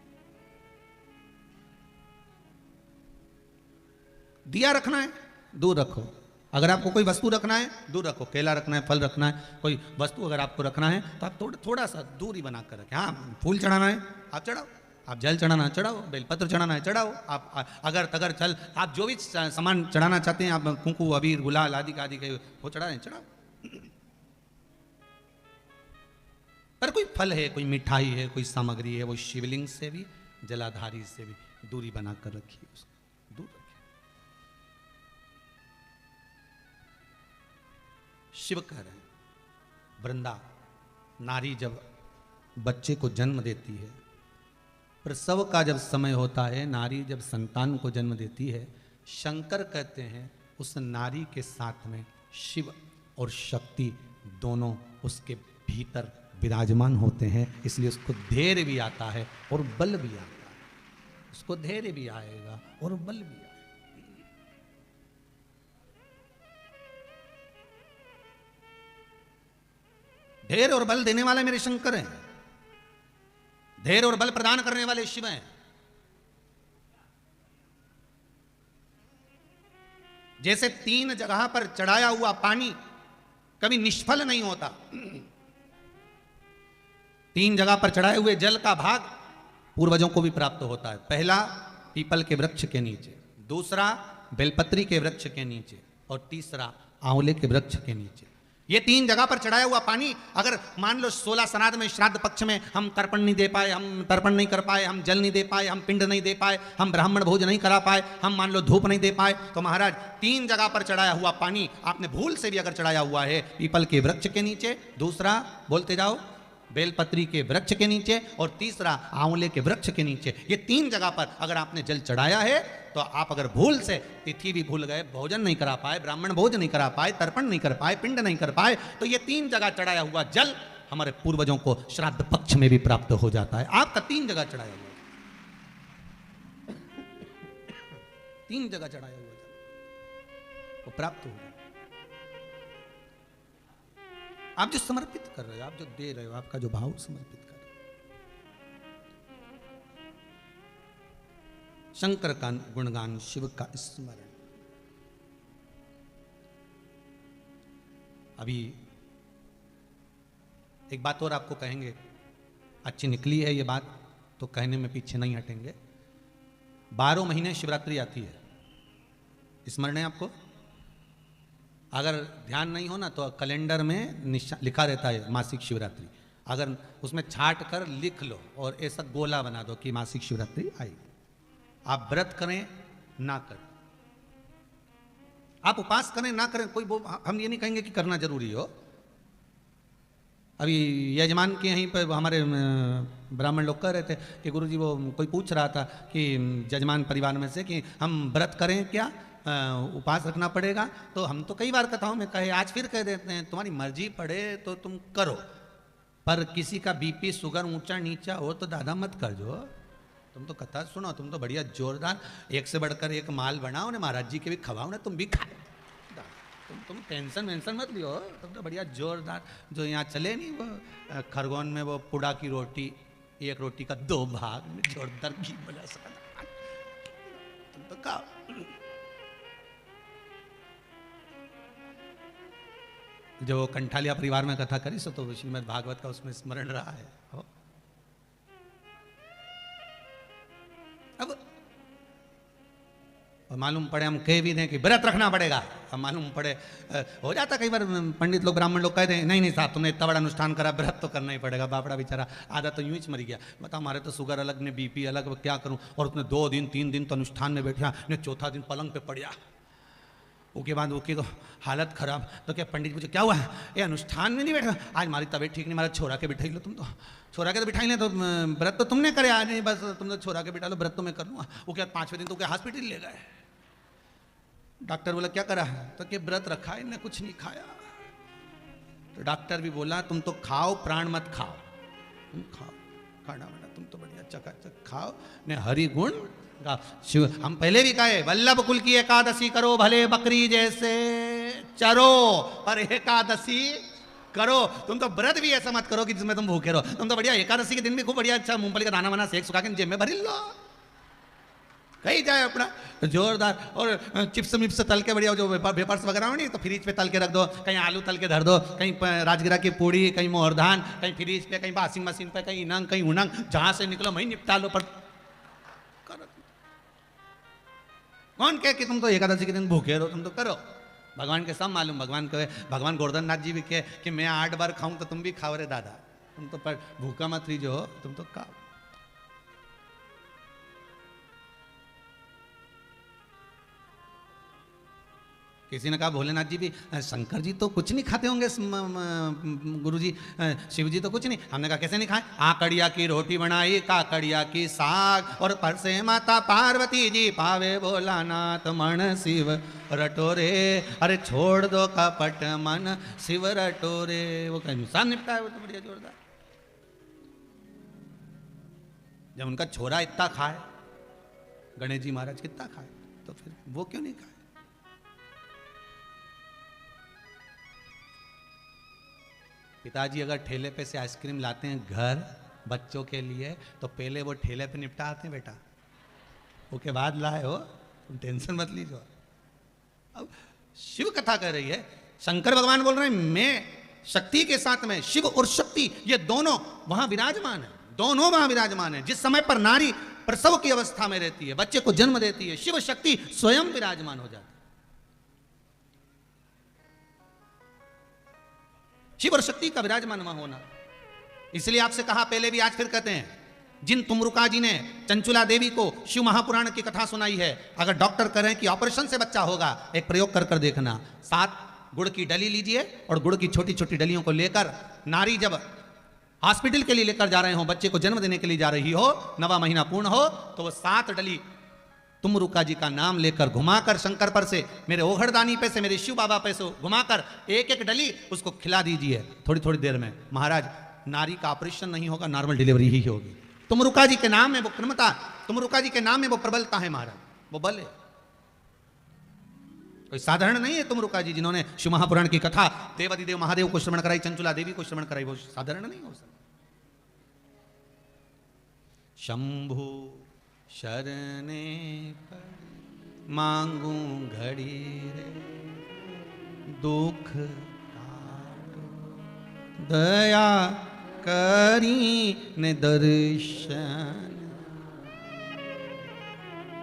दिया रखना है दूर रखो, अगर आपको कोई वस्तु रखना है दूर रखो, केला रखना है, फल रखना है, कोई वस्तु अगर आपको रखना है तो आप थोड़ा सा दूरी बना कर रखें। हाँ, फूल चढ़ाना है आप चढ़ाओ, आप जल चढ़ाना है चढ़ाओ, बेलपत्र चढ़ाना है चढ़ाओ, आप अगर तगर चल आप जो भी सामान चढ़ाना चाहते हैं, आप कुंकू अबीर गुलाल आदि के वो चढ़ाएं चढ़ाओ। पर कोई फल है, कोई मिठाई है, कोई सामग्री है, वो शिवलिंग से भी जलाधारी से भी दूरी बनाकर रखिए, उसको दूर रखिए। शिव कह रहे हैं, वृंदा नारी जब बच्चे को जन्म देती है, प्रसव का जब समय होता है, नारी जब संतान को जन्म देती है, शंकर कहते हैं उस नारी के साथ में शिव और शक्ति दोनों उसके भीतर विराजमान होते हैं, इसलिए उसको धैर्य भी आता है और बल भी आता है, उसको धैर्य भी आएगा और बल भी आएगा। धैर्य और बल देने वाले मेरे शंकर हैं, धैर्य और बल प्रदान करने वाले शिव हैं। जैसे 3 जगह पर चढ़ाया हुआ पानी कभी निष्फल नहीं होता, 3 जगह पर चढ़ाए हुए जल का भाग पूर्वजों को भी प्राप्त होता है। पहला पीपल के वृक्ष के नीचे, दूसरा बेलपत्री के वृक्ष के नीचे और तीसरा आंवले के वृक्ष के नीचे। ये 3 जगह पर चढ़ाया हुआ पानी, अगर मान लो 16 श्राद्ध में, श्राद्ध पक्ष में हम तर्पण नहीं दे पाए, हम तर्पण नहीं कर पाए, हम जल नहीं दे पाए, हम पिंड नहीं दे पाए, हम ब्राह्मण भोज नहीं करा पाए, हम मान लो धूप नहीं दे पाए, तो महाराज 3 जगह पर चढ़ाया हुआ पानी आपने भूल से भी अगर चढ़ाया हुआ है, पीपल के वृक्ष के नीचे, दूसरा बोलते जाओ बेलपत्री के वृक्ष के नीचे और तीसरा आंवले के वृक्ष के नीचे, ये 3 जगह पर अगर आपने जल चढ़ाया है, तो आप अगर भूल से तिथि भी भूल गए, भोजन नहीं करा पाए, ब्राह्मण भोज नहीं करा पाए, तर्पण नहीं कर पाए, पिंड नहीं कर पाए, तो ये 3 जगह चढ़ाया हुआ जल हमारे पूर्वजों को श्राद्ध पक्ष में भी प्राप्त हो जाता है। आपका 3 जगह चढ़ाया हुआ, 3 जगह चढ़ाया हुआ जल वो प्राप्त हो जाता है। आप जो समर्पित कर रहे हो, आप जो दे रहे हो, आपका जो भाव समर्पित कर रहे हो। शंकर का गुणगान, शिव का स्मरण। अभी एक बात और आपको कहेंगे, अच्छी निकली है ये बात तो कहने में पीछे नहीं हटेंगे। 12 महीने शिवरात्रि आती है, स्मरण है आपको? अगर ध्यान नहीं हो ना तो कैलेंडर में लिखा रहता है मासिक शिवरात्रि, अगर उसमें छाट कर लिख लो और ऐसा गोला बना दो कि मासिक शिवरात्रि आई। आप व्रत करें ना करें, आप उपास करें ना करें, कोई हम ये नहीं कहेंगे कि करना जरूरी हो। अभी यजमान के यहीं पर हमारे ब्राह्मण लोग कह रहे थे कि गुरुजी वो कोई पूछ रहा था कि यजमान परिवार में से कि हम व्रत करें क्या, उपास रखना पड़ेगा? तो हम तो कई बार कथाओं में कहे, आज फिर कह देते हैं तुम्हारी मर्जी पड़े तो तुम करो, पर किसी का बीपी शुगर ऊंचा नीचा हो तो दादा मत कर जो। तुम तो कथा सुनो, तुम तो बढ़िया जोरदार एक से बढ़कर एक माल बनाओ ने, महाराज जी के भी खवाओ ना, तुम भी खाओ, तुम टेंशन वेंशन मत लियो, तुम तो बढ़िया जोरदार। जो यहाँ चले नहीं वो खरगोन में वो पुड़ा की रोटी, एक रोटी का 2 भाग में जोरदार घी बना सकता, तुम तो खाओ। जो कंठालिया परिवार में कथा करी सो तो श्रीमद् भागवत का उसमें स्मरण रहा है। अब मालूम पड़े हम कह भी दें कि व्रत रखना पड़ेगा, अब मालूम पड़े हो जाता कई बार पंडित लोग ब्राह्मण लोग कहते हैं नहीं नहीं साहब तुमने इतना बड़ा अनुष्ठान करा, व्रत तो करना ही पड़ेगा। बापड़ा बेचारा आधा तो यूं ही मर गया, बता हमारे तो शुगर अलग ने बीपी अलग, क्या करूं। और उसने 2 दिन 3 दिन तो अनुष्ठान में बैठा ने, चौथा दिन पलंग पे पड़ गया, उसके बाद उसकी तो हालत खराब। तो क्या पंडित पूछे क्या हुआ है? ये अनुष्ठान में नहीं बैठा, आज हमारी तबीयत ठीक नहीं, हमारा छोरा के बिठाई लो, तुम तो छोरा के तो बिठाई ले, तो व्रत तो तुमने करे आज नहीं, बस तुम तो छोरा के बिठा लो, व्रत तो मैं कर लूँगा। वो क्या 5वें दिन तो क्या हॉस्पिटल ले गए, डॉक्टर बोला क्या करा है? तो क्या व्रत रखा है, इन्हें कुछ नहीं खाया। तो डॉक्टर भी बोला तुम तो खाओ, प्राण मत खाओ, तुम खाओ खाना वाना, तुम तो बढ़िया चकाचक खाओ ने, हरि गुण शिव। हम पहले भी कहे वल्लभ कुल की एकादशी करो भले बकरी जैसे, चरो और एकादशी करो। तुम तो व्रत भी ऐसा मत करो कि जिसमें तुम भूखे रहो। तुम तो बढ़िया एकादशी के दिन भी खूब बढ़िया अच्छा मूंगफली का दाना वाना सेक सुखा के जेब में भरी लो, कहीं जाए अपना जोरदार। और चिप्स मिप्स तल के बढ़िया जो वेपर्स वगैरह हो नहीं तो फ्रिज पे तल के रख दो, कहीं आलू तल के धर दो, कहीं राजगिरा की पूड़ी, कहीं मोहरधान, कहीं फ्रिज पे, कहीं वॉशिंग मशीन पे, कहीं इनंग, कहीं उनंग, जहां से निकलो वहीं निपटा लो। पर कौन कहे कि तुम तो एकादशी के दिन भूखे रहो? तुम तो करो, भगवान के सब मालूम। भगवान कहे, भगवान गोवर्धन नाथ जी भी कहे कि मैं 8 बार खाऊं तो तुम भी खाओ रे दादा, तुम तो पर भूखा मत रही जो, तुम तो खाओ। किसी ने कहा भोलेनाथ जी भी, शंकर जी तो कुछ नहीं खाते होंगे गुरु जी, शिव जी तो कुछ नहीं। हमने कहा कैसे नहीं खाए? आकड़िया की रोटी बनाई, काकड़िया की साग, और परसे माता पार्वती जी पावे भोलानाथ मन शिव रटोरे। अरे छोड़ दो कपट मन शिव रटोरे। वो कहीं नुकसान निपटा है वो तो बढ़िया जोरदार। जब उनका छोरा इतना खाए, गणेश जी महाराज कितना खाए, तो फिर वो क्यों नहीं खाए? पिताजी अगर ठेले पे से आइसक्रीम लाते हैं घर बच्चों के लिए, तो पहले वो ठेले पे निपटा आते हैं बेटा, उसके बाद लाए हो, तुम टेंशन मत लीजिए। अब शिव कथा कर रही है, शंकर भगवान बोल रहे हैं मैं शक्ति के साथ में, शिव और शक्ति ये दोनों वहां विराजमान है, दोनों वहां विराजमान है। जिस समय पर नारी प्रसव की अवस्था में रहती है, बच्चे को जन्म देती है, शिव शक्ति स्वयं विराजमान हो जाती है। शिव और शक्ति का विराजमान वहां होना, इसलिए आपसे कहा पहले भी, आज फिर कहते हैं, जिन तुमरुका जी ने चंचुला देवी को शिव महापुराण की कथा सुनाई है, अगर डॉक्टर करें कि ऑपरेशन से बच्चा होगा, एक प्रयोग कर कर देखना। 7 गुड़ की डली लीजिए और गुड़ की छोटी छोटी डलियों को लेकर नारी जब हॉस्पिटल के लिए लेकर जा रहे हो, बच्चे को जन्म देने के लिए जा रही हो, 9वां महीना पूर्ण हो, तो वो 7 डली तुमरुका जी का नाम लेकर घुमाकर शंकर पर से, मेरे ओघड़दानी पे से, मेरे शिव बाबा पे से घुमाकर एक एक डली उसको खिला दीजिए थोड़ी थोड़ी देर में। महाराज नारी का ऑपरेशन नहीं होगा, नॉर्मल डिलीवरी ही होगी। तुमरुका जी के नाम में वो क्रमता, तुमरुका जी के नाम में वो प्रबलता है महाराज, वो बल है। कोई साधारण नहीं है तुमरुका जी, जिन्होंने शिव महापुराण की कथा देवादिदेव महादेव को श्रवण कराई, चंचुला देवी को श्रवण कराई, वो साधारण नहीं हो सकता। शंभु शरणे पर मांगू घड़ी रे, दुख दया करी ने दर्शन।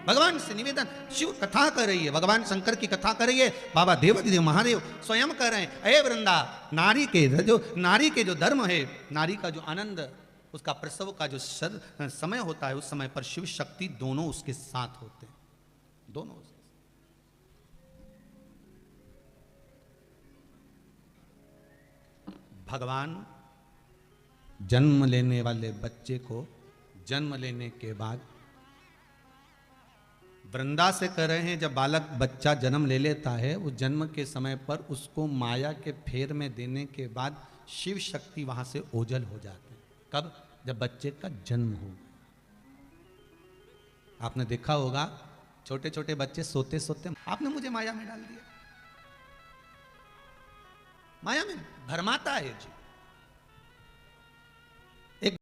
भगवान से निवेदन, शिव कथा कर रही है, भगवान शंकर की कथा कर रही है, बाबा देवादिदेव महादेव स्वयं कर रहे हैं, अये वृंदा, नारी के जो धर्म है, नारी का जो आनंद, उसका प्रसव का जो समय होता है, उस समय पर शिव शक्ति दोनों उसके साथ होते हैं, दोनों उसके साथ। भगवान जन्म लेने वाले बच्चे को जन्म लेने के बाद वृंदा से कह रहे हैं, जब बालक बच्चा जन्म ले लेता है, उस जन्म के समय पर उसको माया के फेर में देने के बाद शिव शक्ति वहां से ओझल हो जाते हैं। कब? जब बच्चे का जन्म हो। आपने देखा होगा छोटे छोटे बच्चे सोते सोते, आपने मुझे माया में डाल दिया, माया में भरमाता है जी।